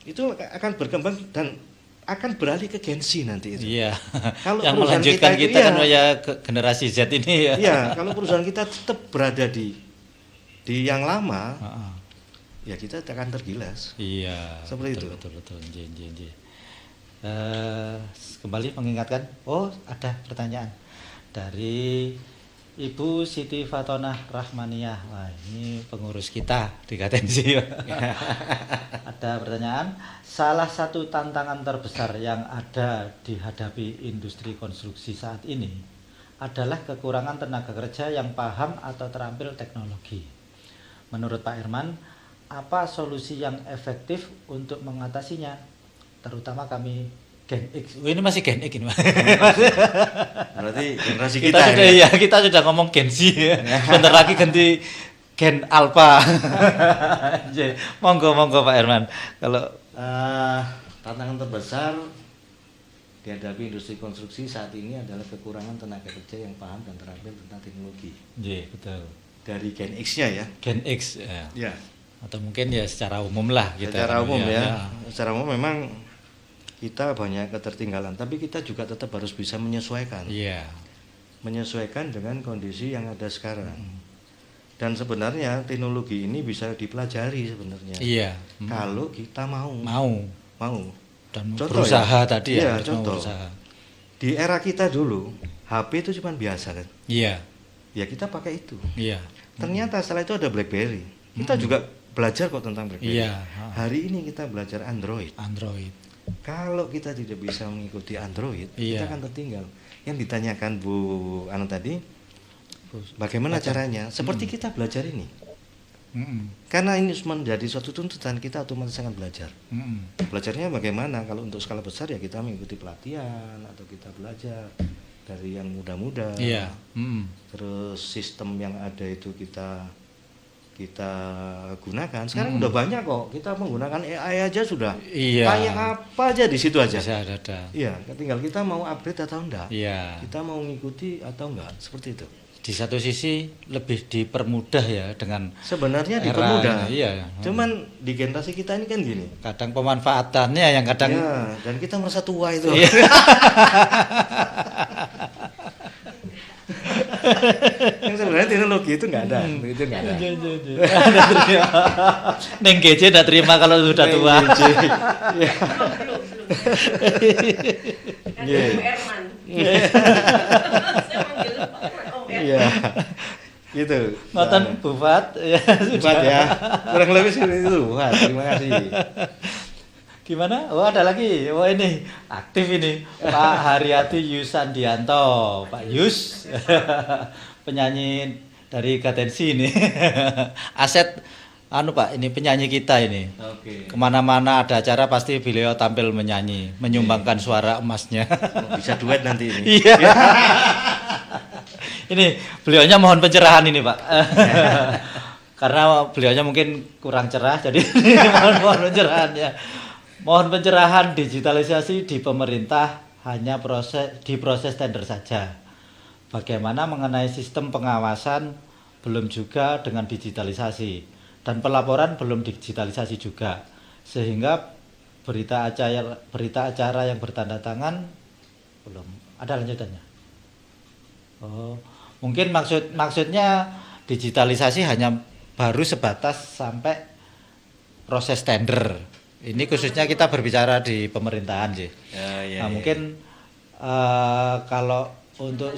itu akan berkembang dan akan beralih ke Gen Z nanti itu. Iya. Kalau yang perusahaan melanjutkan kita itu, kan ya generasi Z ini ya. Iya, kalau perusahaan kita tetap berada di yang lama, ya kita akan tergilas. Iya. Seperti betul, itu. Betul. Kembali mengingatkan, ada pertanyaan dari Ibu Siti Fatonah Rahmaniyah. Wah, ini pengurus kita di Katensi. Ada pertanyaan, salah satu tantangan terbesar yang ada dihadapi industri konstruksi saat ini adalah kekurangan tenaga kerja yang paham atau terampil teknologi. Menurut Pak Herman, apa solusi yang efektif untuk mengatasinya? Terutama kami Gen X. Ini masih Gen X ini. Berarti generasi kita sudah ya, kita sudah ngomong Gen Z ya. Bentar lagi ganti Gen Alpha. Monggo Pak Herman. Kalau tantangan terbesar dihadapi industri konstruksi saat ini adalah kekurangan tenaga kerja yang paham dan terampil tentang teknologi. Iya, betul. Dari Gen X-nya ya. Gen X ya. Ya. Atau mungkin ya secara umum lah kita. Secara umum ya. Secara umum memang kita banyak ketertinggalan, tapi kita juga tetap harus bisa menyesuaikan. Iya. Menyesuaikan dengan kondisi yang ada sekarang. Dan sebenarnya teknologi ini bisa dipelajari sebenarnya. Iya. Kalau kita mau. Dan contoh berusaha ya? Tadi ya. Contoh. Berusaha. Di era kita dulu, HP itu cuma biasa kan. Iya. Ya kita pakai itu. Iya. Ternyata setelah itu ada BlackBerry. Kita juga belajar kok tentang BlackBerry. Iya. Hari ini kita belajar Android. Kalau kita tidak bisa mengikuti Android, iya, kita akan tertinggal. Yang ditanyakan Bu Anu tadi, bagaimana caranya? Seperti kita belajar ini. Karena ini menjadi suatu tuntutan, kita otomatis akan belajar. Belajarnya bagaimana? Kalau untuk skala besar ya kita mengikuti pelatihan atau kita belajar dari yang muda-muda. Iya. Terus sistem yang ada itu kita gunakan. Sekarang udah banyak kok. Kita menggunakan AI aja sudah. Iya. Kayak apa aja di situ aja. Bisa ada. Iya, tinggal kita mau upgrade atau enggak. Iya. Kita mau mengikuti atau enggak, seperti itu. Di satu sisi lebih dipermudah ya dengan sebenarnya dipermudah. Iya. Cuman di generasi kita ini kan gini. Kadang pemanfaatannya yang kadang. Iya, dan kita merasa tua itu. Iya. Yang sebenarnya teknologi itu nggak ada. Itu nggak ada. Neng GC nggak terima kalau sudah tua. Iya. Gitu. Ngoten Bu Fat ya. Fat ya. Kurang lebih seperti itu. Wah, terima kasih. Gimana? Ada lagi. Ini aktif ini. Pak Haryati Yusandianto, Pak Yus. Penyanyi dari Katensi ini. Aset Pak, ini penyanyi kita ini. Oke. Kemana-mana ada acara pasti beliau tampil menyanyi, menyumbangkan suara emasnya. Bisa duet nanti ini. Iya. Ini beliaunya mohon pencerahan ini Pak. Karena beliaunya mungkin kurang cerah, jadi mohon pencerahannya. Mohon pencerahan digitalisasi di pemerintah hanya proses tender saja. Bagaimana mengenai sistem pengawasan belum juga dengan digitalisasi dan pelaporan belum digitalisasi juga, sehingga berita acara yang bertanda tangan belum ada lanjutannya. Mungkin maksudnya digitalisasi hanya baru sebatas sampai proses tender. Ini khususnya kita berbicara di pemerintahan sih. Mungkin kalau untuk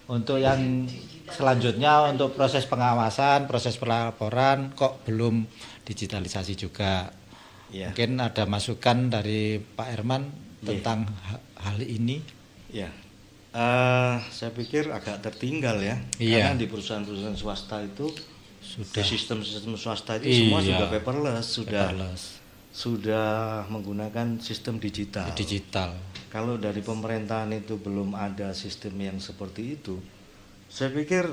untuk yang selanjutnya untuk proses pengawasan, proses pelaporan kok belum digitalisasi juga. Mungkin ada masukan dari Pak Herman tentang hal ini. Ya, saya pikir agak tertinggal ya. Karena di perusahaan-perusahaan swasta itu sudah sistem swasta itu semua sudah paperless, sudah menggunakan sistem digital. Digital. Kalau dari pemerintahan itu belum ada sistem yang seperti itu, saya pikir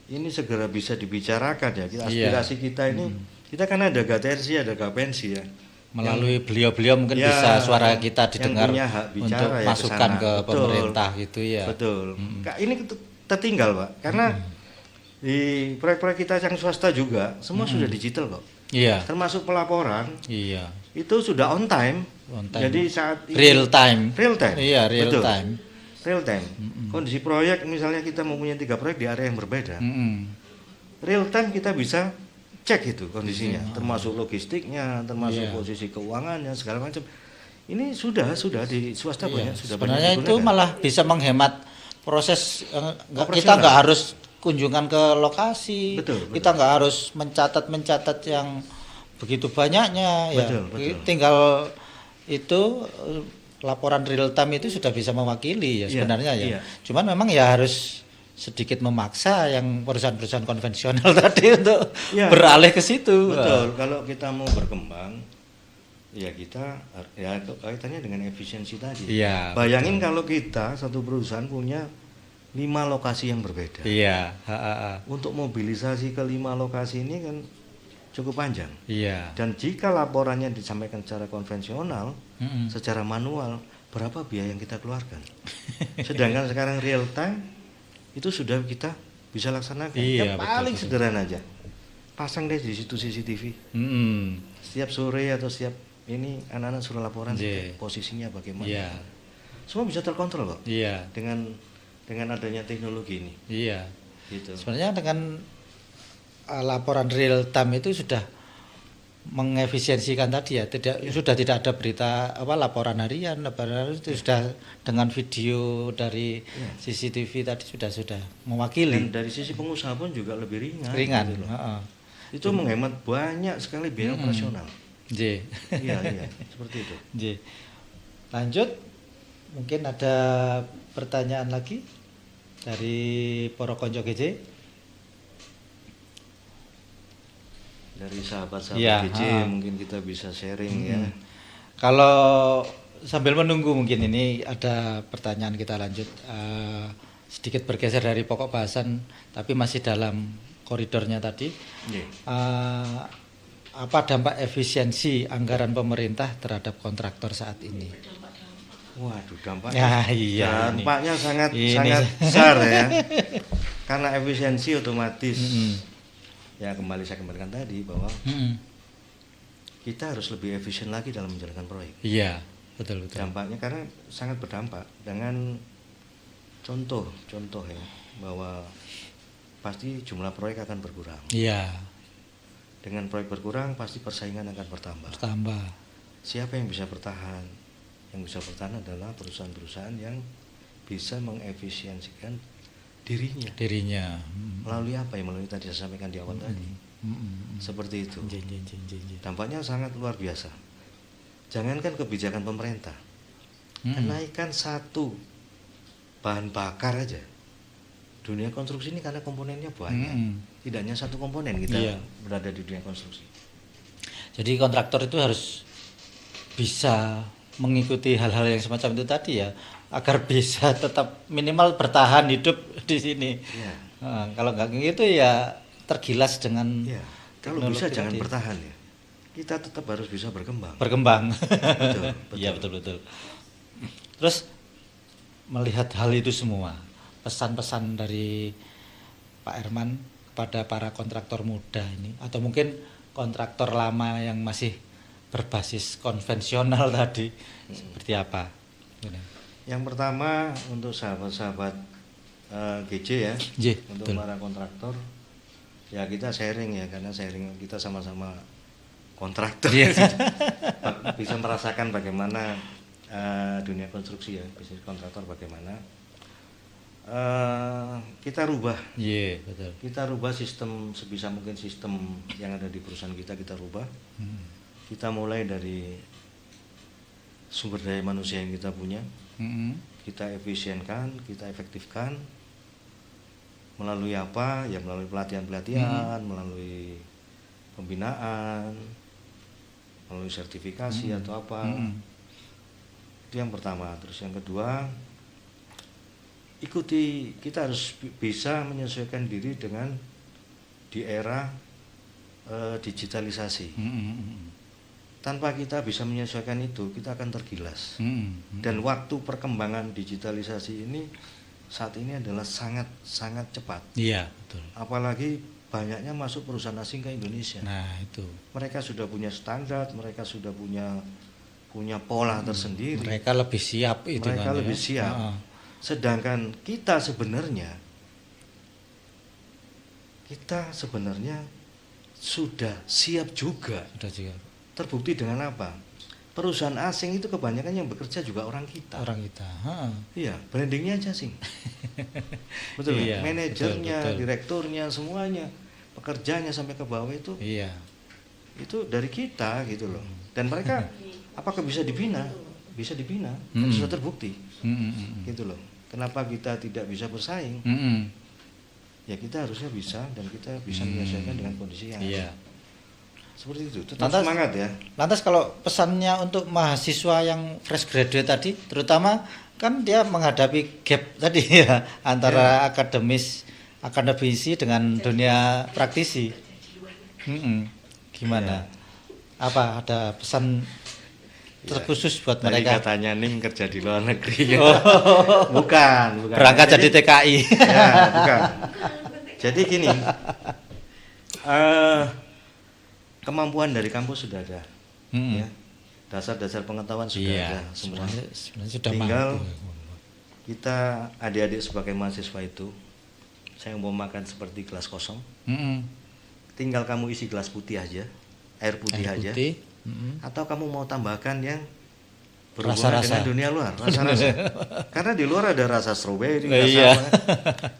ini segera bisa dibicarakan ya. Aspirasi kita ini, kita kan ada gatersi, ada gapensi ya. Melalui beliau-beliau mungkin ya, bisa suara kita didengar punya hak bicara untuk ya masukan ke Betul. pemerintah gitu ya. Betul. Ini tertinggal Pak, karena di proyek-proyek kita yang swasta juga semua sudah digital kok. Iya. Termasuk pelaporan. Iya. Itu sudah on time. Jadi saat ini, real time. Iya, real betul. time. Real time. Kondisi proyek misalnya kita mempunyai 3 proyek di area yang berbeda. Real time kita bisa cek itu kondisinya, termasuk logistiknya, termasuk posisi keuangannya segala macam. Ini sudah di swasta banyak sudah sebenarnya banyak itu malah bisa menghemat proses. Kita nggak harus kunjungan ke lokasi. Betul. Kita nggak harus mencatat yang begitu banyaknya ya. Betul. Tinggal itu laporan real time itu sudah bisa mewakili ya sebenarnya ya. Cuman memang ya harus sedikit memaksa yang perusahaan-perusahaan konvensional tadi untuk beralih ke situ. Betul. Kalau kita mau berkembang ya kita ya kaitannya dengan efisiensi tadi. Iya. Bayangin kalau kita satu perusahaan punya 5 lokasi yang berbeda. Iya. Untuk mobilisasi ke 5 lokasi ini kan cukup panjang. Iya. Dan jika laporannya disampaikan secara konvensional, secara manual, berapa biaya yang kita keluarkan? Sedangkan sekarang real time itu sudah kita bisa laksanakan. Iya, paling betul. sederhana aja. Pasang deh di situ CCTV. Setiap sore atau setiap ini anak-anak suruh laporan posisinya bagaimana. Iya. Semua bisa terkontrol kok. Iya. Dengan adanya teknologi ini. Iya. Gitu. Sebenarnya dengan laporan real time itu sudah mengefisiensikan tadi ya, sudah tidak ada berita laporan harian itu sudah dengan video dari CCTV tadi sudah mewakili. Dan dari sisi pengusaha pun juga lebih ringan. Gitu loh. Itu menghemat banyak sekali biaya operasional. Iya, seperti itu. Lanjut, mungkin ada pertanyaan lagi dari Poro Konco GJ. Dari sahabat-sahabat GJ mungkin kita bisa sharing ya. Kalau sambil menunggu mungkin ini ada pertanyaan kita lanjut sedikit bergeser dari pokok bahasan tapi masih dalam koridornya tadi. Apa dampak efisiensi anggaran pemerintah terhadap kontraktor saat ini? Waduh, dampaknya sangat besar ya. Karena efisiensi otomatis ya kembali saya kembalikan tadi bahwa kita harus lebih efisien lagi dalam menjalankan proyek. Iya, betul. Dampaknya karena sangat berdampak dengan contoh ya bahwa pasti jumlah proyek akan berkurang. Iya. Dengan proyek berkurang pasti persaingan akan bertambah. Siapa yang bisa bertahan? Yang bisa bertahan adalah perusahaan-perusahaan yang bisa mengefisiensikan dirinya. Melalui apa ya? Melalui tadi saya sampaikan di awal tadi. Seperti itu. Dampaknya sangat luar biasa. Jangankan kebijakan pemerintah, kenaikan satu bahan bakar aja. Dunia konstruksi ini karena komponennya banyak. Tidak hanya satu komponen kita berada di dunia konstruksi. Jadi kontraktor itu harus bisa mengikuti hal-hal yang semacam itu tadi ya, agar bisa tetap minimal bertahan hidup di sini. Kalau nggak gitu ya tergilas dengan. Kalau bisa jangan bertahan ya. Kita tetap harus bisa berkembang. Betul. Iya betul. Terus melihat hal itu semua, pesan-pesan dari Pak Herman kepada para kontraktor muda ini, atau mungkin kontraktor lama yang masih berbasis konvensional tadi, seperti apa? Yang pertama untuk sahabat-sahabat GJ ya, untuk para kontraktor, ya kita sharing ya, karena sharing kita sama-sama kontraktor, bisa merasakan bagaimana dunia konstruksi ya, bisnis kontraktor bagaimana. Kita rubah, betul. Kita rubah sistem sebisa mungkin, sistem yang ada di perusahaan kita rubah. Kita mulai dari sumber daya manusia yang kita punya, kita efisienkan, kita efektifkan. Melalui apa? Ya melalui pelatihan-pelatihan, melalui pembinaan, melalui sertifikasi atau apa. Itu yang pertama. Terus yang kedua, kita harus bisa menyesuaikan diri dengan di era digitalisasi. Tanpa kita bisa menyesuaikan itu, kita akan tergilas. Dan waktu perkembangan digitalisasi ini saat ini adalah sangat cepat. Iya, betul. Apalagi banyaknya masuk perusahaan asing ke Indonesia. Nah, itu. Mereka sudah punya standar, mereka sudah punya pola tersendiri. Mereka lebih siap itu mereka kan. lebih siap. Sedangkan kita sebenarnya sudah siap juga. Sudah siap. Terbukti dengan apa? Perusahaan asing itu kebanyakan yang bekerja juga orang kita. Iya, brandingnya aja asing. Betul. Iya, manajernya, betul. direkturnya, semuanya, pekerjanya sampai ke bawah itu. Iya. Itu dari kita gitu loh. Dan mereka apakah bisa dibina? Bisa dibina. Dan sudah terbukti. Gitu loh. Kenapa kita tidak bisa bersaing? Ya kita harusnya bisa, dan kita bisa menyesuaikan dengan kondisi yang ada. Seperti itu, tetap semangat ya. Lantas kalau pesannya untuk mahasiswa yang fresh graduate tadi, terutama kan dia menghadapi gap tadi ya antara akademisi dengan dunia praktisi. Gimana? Apa ada pesan terkhusus buat mereka? Katanya Ning kerja di luar negeri. Bukan. Berangkat jadi TKI. Ya, bukan. Jadi gini. Kemampuan dari kampus sudah ada, ya. Dasar-dasar pengetahuan sudah ada semua. Sebenarnya sudah tinggal mampu. Kita adik-adik sebagai mahasiswa itu, saya mau makan seperti gelas kosong. Tinggal kamu isi gelas putih aja, air putih aja. Atau kamu mau tambahkan yang berhubungan dengan dunia luar, rasa-rasa. Karena di luar ada rasa stroberi, rasa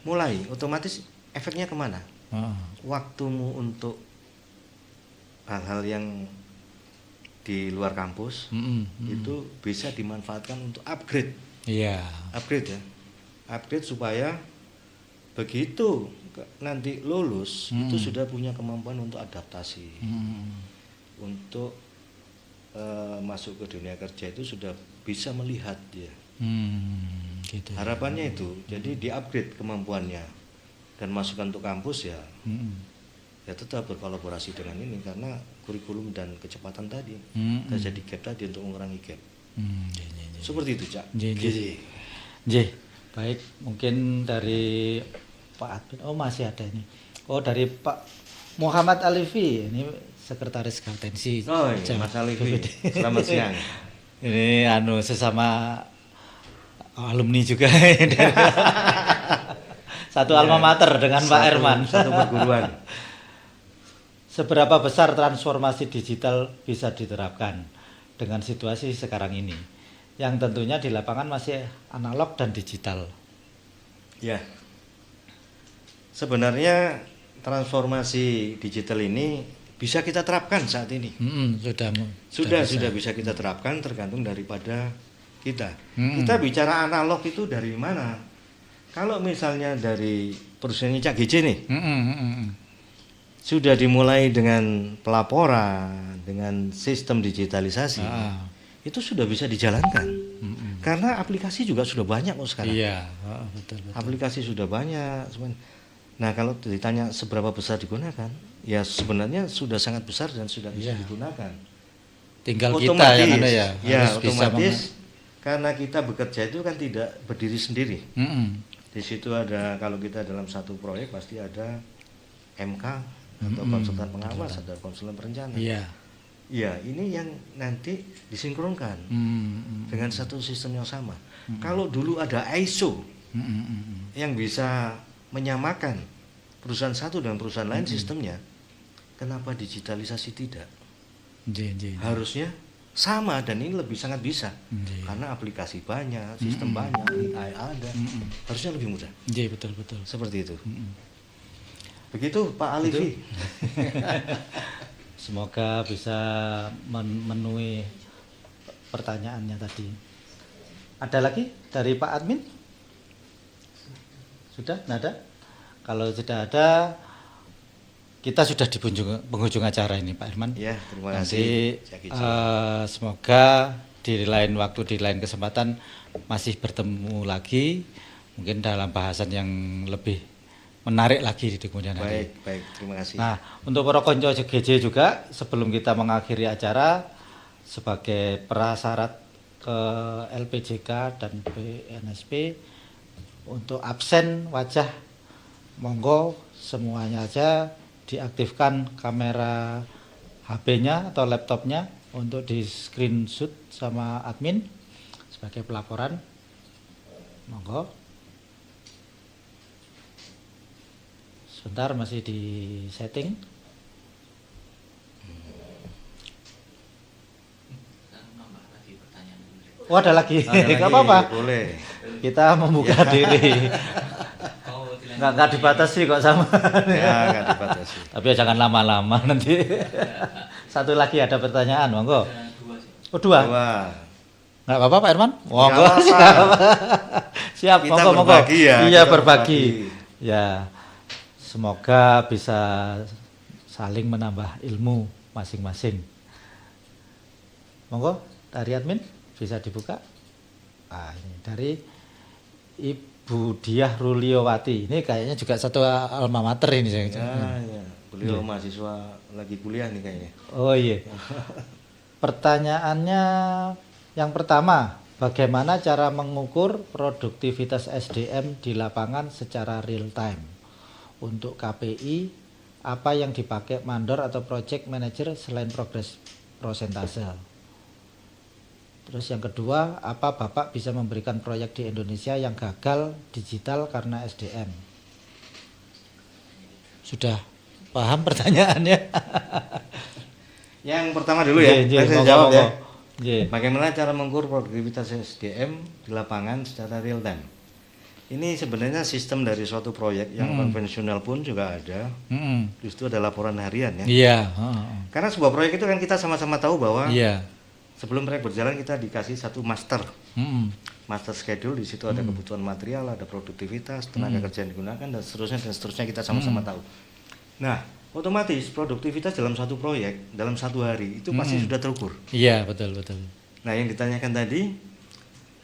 mulai otomatis efeknya kemana? Waktumu untuk hal-hal yang di luar kampus itu bisa dimanfaatkan untuk upgrade. Upgrade supaya begitu nanti lulus itu sudah punya kemampuan untuk adaptasi, untuk masuk ke dunia kerja itu sudah bisa melihat dia. Gitu. Harapannya itu, jadi di-upgrade kemampuannya dan masukkan untuk kampus ya. Ya tetap berkolaborasi dengan ini karena kurikulum dan kecepatan tadi terjadi gap tadi untuk mengurangi gap. Seperti itu, Cak. Baik, mungkin dari Pak Admin. Oh, masih ada ini. Oh, dari Pak Muhammad Alifi, ini sekretaris Kaltensi. Oh iya, Mas Alifi. Selamat siang. Ini sesama alumni juga. Satu alma mater dengan Pak Herman. Satu perguruan. Seberapa besar transformasi digital bisa diterapkan dengan situasi sekarang ini, yang tentunya di lapangan masih analog dan digital? Ya, sebenarnya transformasi digital ini bisa kita terapkan saat ini. Sudah bisa kita terapkan, tergantung daripada kita. Kita bicara analog itu dari mana? Kalau misalnya dari perusahaannya Cak GJ nih. Sudah dimulai dengan pelaporan, dengan sistem digitalisasi, itu sudah bisa dijalankan. Karena aplikasi juga sudah banyak kok sekarang. Betul. Aplikasi sudah banyak. Nah, kalau ditanya seberapa besar digunakan, ya sebenarnya sudah sangat besar dan sudah bisa digunakan. Tinggal otomatis, kita yang ada ya. Ya, otomatis karena kita bekerja itu kan tidak berdiri sendiri. Di situ ada, kalau kita dalam satu proyek pasti ada MK atau konsultan pengawas, ada konsultan perencana. Ya, ini yang nanti disinkronkan dengan satu sistem yang sama. Kalau dulu ada ISO yang bisa menyamakan perusahaan satu dengan perusahaan lain sistemnya, kenapa digitalisasi tidak? Harusnya sama, dan ini lebih sangat bisa karena aplikasi banyak, sistem banyak, AI ada, harusnya lebih mudah. Betul. Seperti itu. Begitu Pak Alifi. Semoga bisa memenuhi pertanyaannya tadi. Ada lagi dari Pak Admin? Sudah? Nggak ada? Kalau sudah ada, kita sudah di penghujung acara ini Pak Herman. Ya, terima Nanti kasih. semoga di lain waktu, di lain kesempatan masih bertemu lagi, mungkin dalam bahasan yang lebih menarik lagi di kemudian hari. Baik, terima kasih. Nah, untuk para konco GJ juga, sebelum kita mengakhiri acara, sebagai prasyarat ke LPJK dan BNSP, untuk absen wajah, monggo semuanya aja diaktifkan kamera HP-nya atau laptopnya untuk di screenshot sama admin sebagai pelaporan. Monggo. Sebentar, masih di setting. Oh, ada lagi. Enggak apa-apa. Boleh. Kita membuka diri. Enggak dibatasi kok sama. Ya, enggak dibatasi. Tapi ya jangan lama-lama nanti. Satu lagi ada pertanyaan, monggo. Oh, dua. Enggak apa-apa Pak Herman? Monggo. Siap, Kita monggo. berbagi ya, Iya, kita berbagi. berbagi. Ya. Semoga bisa saling menambah ilmu masing-masing. Monggo, dari admin bisa dibuka. Nah, ini dari Ibu Diah Ruliowati. Ini kayaknya juga satu alma mater ini. Ya. Beliau mahasiswa lagi kuliah nih kayaknya. Oh iya. Pertanyaannya yang pertama, bagaimana cara mengukur produktivitas SDM di lapangan secara real time? Untuk KPI, apa yang dipakai mandor atau project manager selain progres prosentase? Terus yang kedua, apa Bapak bisa memberikan proyek di Indonesia yang gagal digital karena SDM? Sudah paham pertanyaannya? Yang pertama dulu ya, saya jawab ya. Bagaimana cara mengukur produktivitas SDM di lapangan secara real time? Ini sebenarnya sistem dari suatu proyek yang konvensional pun juga ada. Di situ ada laporan harian ya. Iya. Karena sebuah proyek itu kan kita sama-sama tahu bahwa sebelum proyek berjalan kita dikasih satu master schedule. Di situ ada kebutuhan material, ada produktivitas, tenaga kerja yang digunakan dan seterusnya kita sama-sama tahu. Nah, otomatis produktivitas dalam satu proyek dalam satu hari itu pasti sudah terukur. Iya, betul. Nah, yang ditanyakan tadi,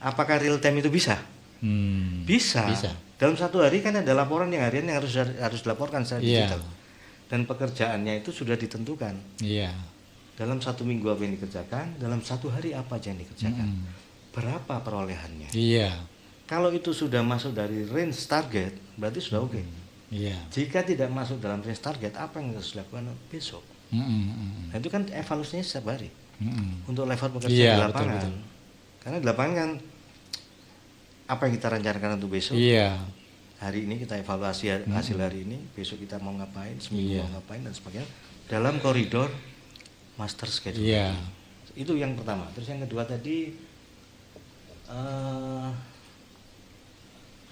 apakah real time itu bisa? Bisa. Dalam satu hari kan ada laporan yang harian yang harus dilaporkan secara digital. Dan pekerjaannya itu sudah ditentukan. Iya. Dalam satu minggu apa yang dikerjakan, dalam satu hari apa aja yang dikerjakan, berapa perolehannya. Iya. Kalau itu sudah masuk dari range target, berarti sudah oke. Iya. Jika tidak masuk dalam range target, apa yang harus dilakukan besok? Nah, itu kan evaluasinya setiap hari. Untuk level pekerja di lapangan. Betul. Karena di lapangan kan apa yang kita rencanakan untuk besok? Iya. Hari ini kita evaluasi hasil hari ini, besok kita mau ngapain, seminggu mau ngapain dan sebagainya. Dalam koridor master schedule. Iya. Itu yang pertama. Terus yang kedua tadi,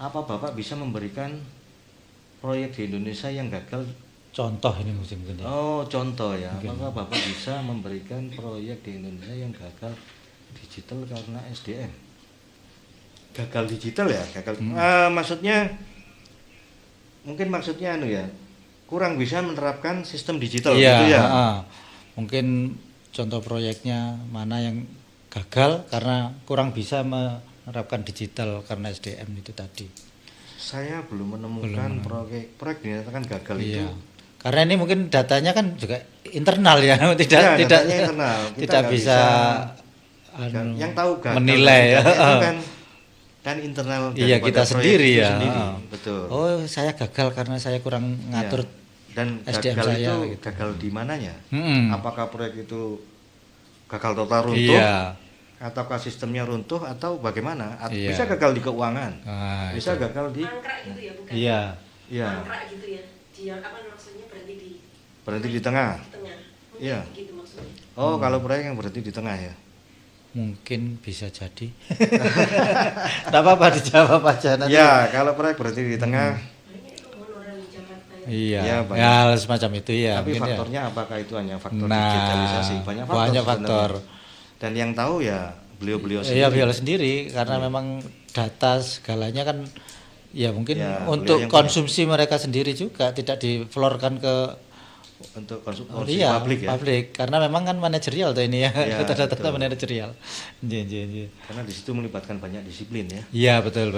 apa Bapak bisa memberikan proyek di Indonesia yang gagal? Contoh ini mungkin. Oh, contoh ya. Apakah Bapak bisa memberikan proyek di Indonesia yang gagal digital karena SDM? Gagal digital ya, maksudnya kurang bisa menerapkan sistem digital gitu ya. Mungkin contoh proyeknya mana yang gagal karena kurang bisa menerapkan digital karena SDM itu tadi. Saya belum menemukan proyek dinyatakan gagal itu. Karena ini mungkin datanya kan juga internal ya, tidak internal. Tidak bisa yang tahu gagal menilai ya. Kan internal iya kita sendiri ya betul. Oh, saya gagal karena saya kurang ngatur dan SDM gagal saya itu gitu. Gagal di mananya? Apakah proyek itu gagal total runtuh ataukah sistemnya runtuh atau bagaimana? Bisa gagal di keuangan, bisa gagal di mangkrak gitu ya, bukan? Iya. Mangkrak gitu ya. Dia apa maksudnya berhenti di tengah. Iya. Gitu maksudnya. Oh, kalau proyek yang berhenti di tengah ya. Mungkin bisa jadi. Tidak apa-apa dijawab aja nanti. Ya, kalau proyek berhenti di tengah. Iya, ya semacam itu ya. Tapi faktornya apakah itu hanya faktor digitalisasi? Banyak faktor. Dan yang tahu ya beliau-beliau sendiri. Iya, beliau sendiri karena memang data segalanya kan ya mungkin untuk konsumsi mereka sendiri juga tidak diflorkan ke untuk konsumsi iya, publik ya. publik. Karena memang kan manajerial tuh ini ya, Iya, data-data betul. manajerial. Iya. Karena di situ melibatkan banyak disiplin ya. Iya, betul.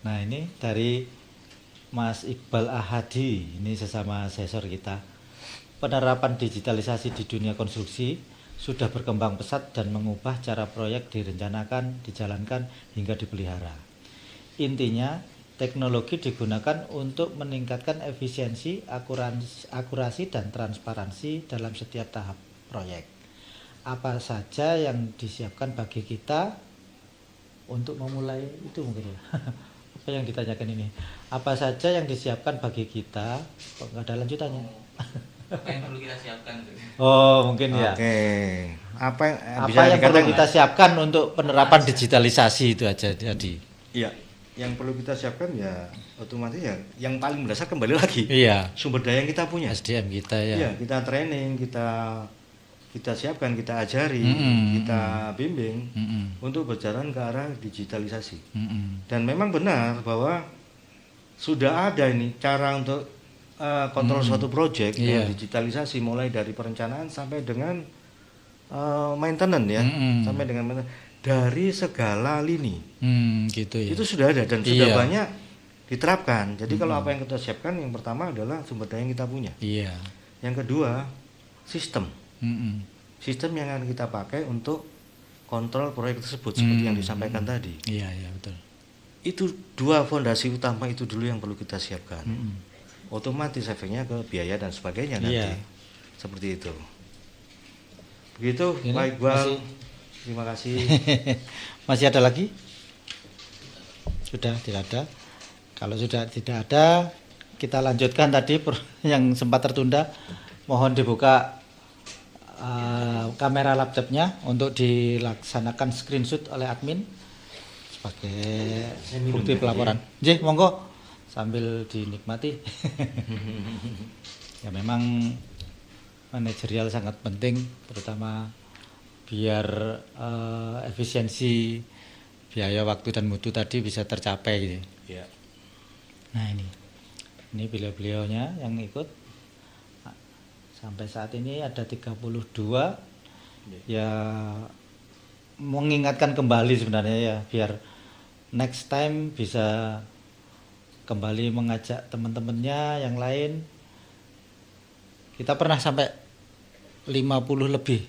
Nah, ini dari Mas Iqbal Ahadi, ini sesama asesor kita. Penerapan digitalisasi di dunia konstruksi sudah berkembang pesat dan mengubah cara proyek direncanakan, dijalankan, hingga dipelihara. Intinya, teknologi digunakan untuk meningkatkan efisiensi, akurasi, dan transparansi dalam setiap tahap proyek. Apa saja yang disiapkan bagi kita untuk memulai itu mungkin ya. Apa yang ditanyakan ini? Apa saja yang disiapkan bagi kita? Kok nggak ada lanjutannya? Apa yang perlu kita siapkan tuh? Oh, mungkin ya. Oke. Apa yang Apa yang perlu kita siapkan untuk penerapan digitalisasi itu aja tadi. Iya, yang perlu kita siapkan ya otomatis ya yang paling mendasar kembali lagi. Iya. Sumber daya yang kita punya. SDM kita ya. Iya, kita training, kita siapkan, kita ajari, kita bimbing untuk berjalan ke arah digitalisasi. Dan memang benar bahwa sudah ada ini cara untuk kontrol suatu proyek Iya. digitalisasi mulai dari perencanaan sampai dengan maintenance ya, sampai dengan maintenance dari segala lini. Gitu ya. Itu sudah ada dan sudah Iya. banyak diterapkan. Jadi kalau apa yang kita siapkan, yang pertama adalah sumber daya yang kita punya. Iya. Yang kedua, sistem. Mm-mm. Sistem yang akan kita pakai untuk kontrol proyek tersebut seperti yang disampaikan tadi. Iya, betul. Itu dua fondasi utama itu dulu yang perlu kita siapkan. Otomatis efeknya ke biaya dan sebagainya nanti. Iya. Seperti itu. Begitu, Ini Pak Iqbal. masih- Terima kasih. Masih ada lagi? Sudah tidak ada. Kalau sudah tidak ada, kita lanjutkan tadi yang sempat tertunda. Mohon dibuka kamera laptopnya untuk dilaksanakan screenshot oleh admin sebagai bukti pelaporan. Jih, monggo sambil dinikmati. Ya memang manajerial sangat penting, terutama biar efisiensi biaya, waktu, dan mutu tadi bisa tercapai gitu. Ya. Nah ini beliau-beliaunya yang ikut. Sampai saat ini ada 32 ya, mengingatkan kembali sebenarnya ya, biar next time bisa kembali mengajak teman-temannya yang lain. Kita pernah sampai 50 lebih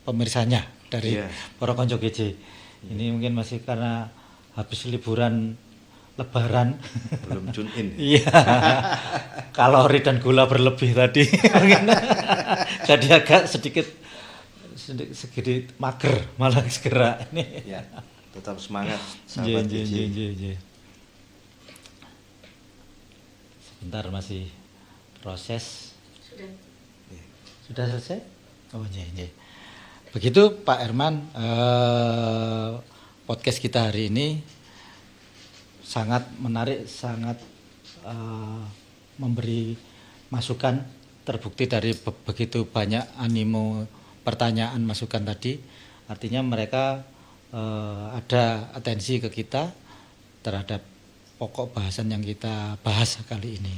pemirsanya dari para konco GJ. Ini mungkin masih karena habis liburan Lebaran, Belum tune in. iya, kalori dan gula berlebih tadi, jadi agak sedikit mager, malah segera ini. Ya, tetap semangat sahabat GJ. Sebentar, masih proses. Sudah. Sudah selesai? Oh iya. Begitu Pak Herman, podcast kita hari ini sangat menarik, sangat memberi masukan, terbukti dari begitu banyak animo pertanyaan masukan tadi. Artinya mereka ada atensi ke kita terhadap pokok bahasan yang kita bahas kali ini.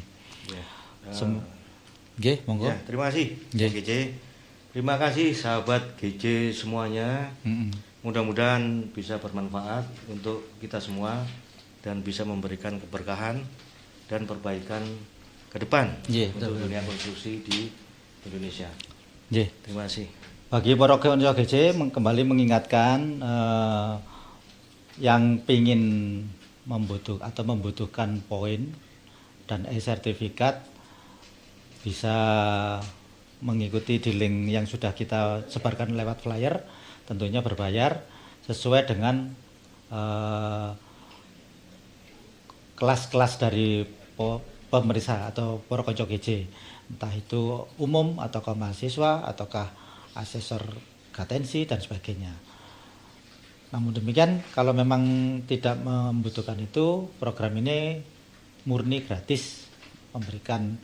Nggih, monggo. Ya, terima kasih GJ. Terima kasih sahabat GJ semuanya. Mudah-mudahan bisa bermanfaat untuk kita semua dan bisa memberikan keberkahan dan perbaikan ke depan untuk dunia konstruksi di Indonesia. Terima kasih. Bagi para konco GJ kembali mengingatkan yang ingin membutuhkan poin dan e-sertifikat bisa mengikuti di link yang sudah kita sebarkan lewat flyer, tentunya berbayar sesuai dengan kelas-kelas dari pemeriksa atau para konco GJ, entah itu umum ataukah mahasiswa ataukah asesor gatensi dan sebagainya. Namun demikian, kalau memang tidak membutuhkan itu, program ini murni gratis, memberikan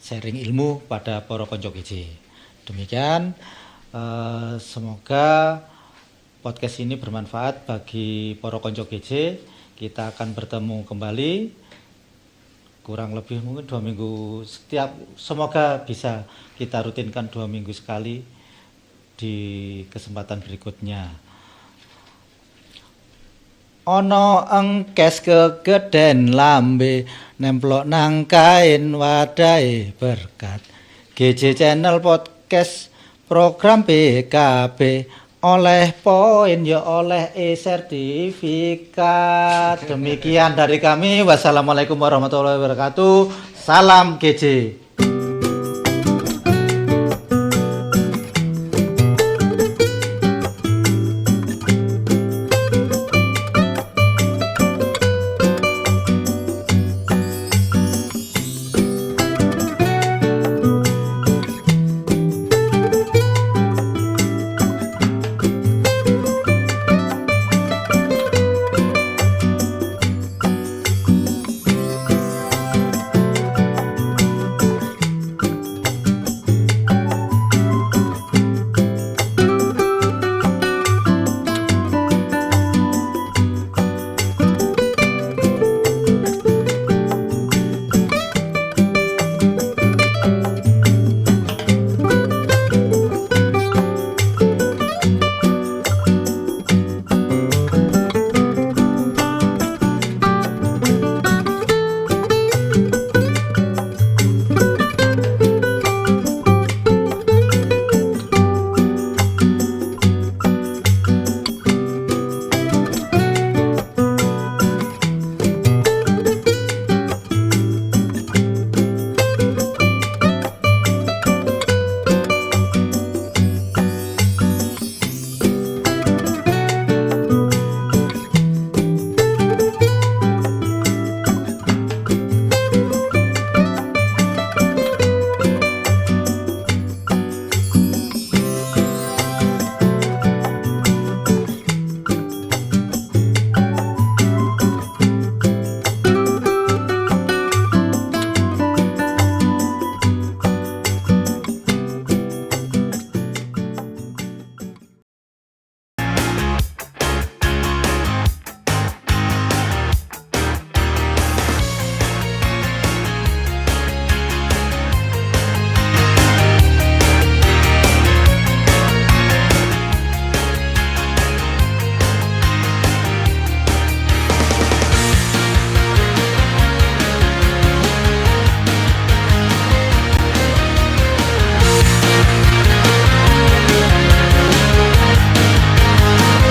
sharing ilmu pada para konco GJ. Demikian, semoga podcast ini bermanfaat bagi para konco GJ. Kita akan bertemu kembali kurang lebih mungkin 2 minggu setiap, semoga bisa kita rutinkan 2 minggu sekali di kesempatan berikutnya. Ono engkes kegeden lambe nemplok nang kain wadahe berkat. GJ Channel Podcast program PKB oleh poin ya oleh sertifikat. Demikian dari kami. Wassalamualaikum warahmatullahi wabarakatuh. Salam GJ.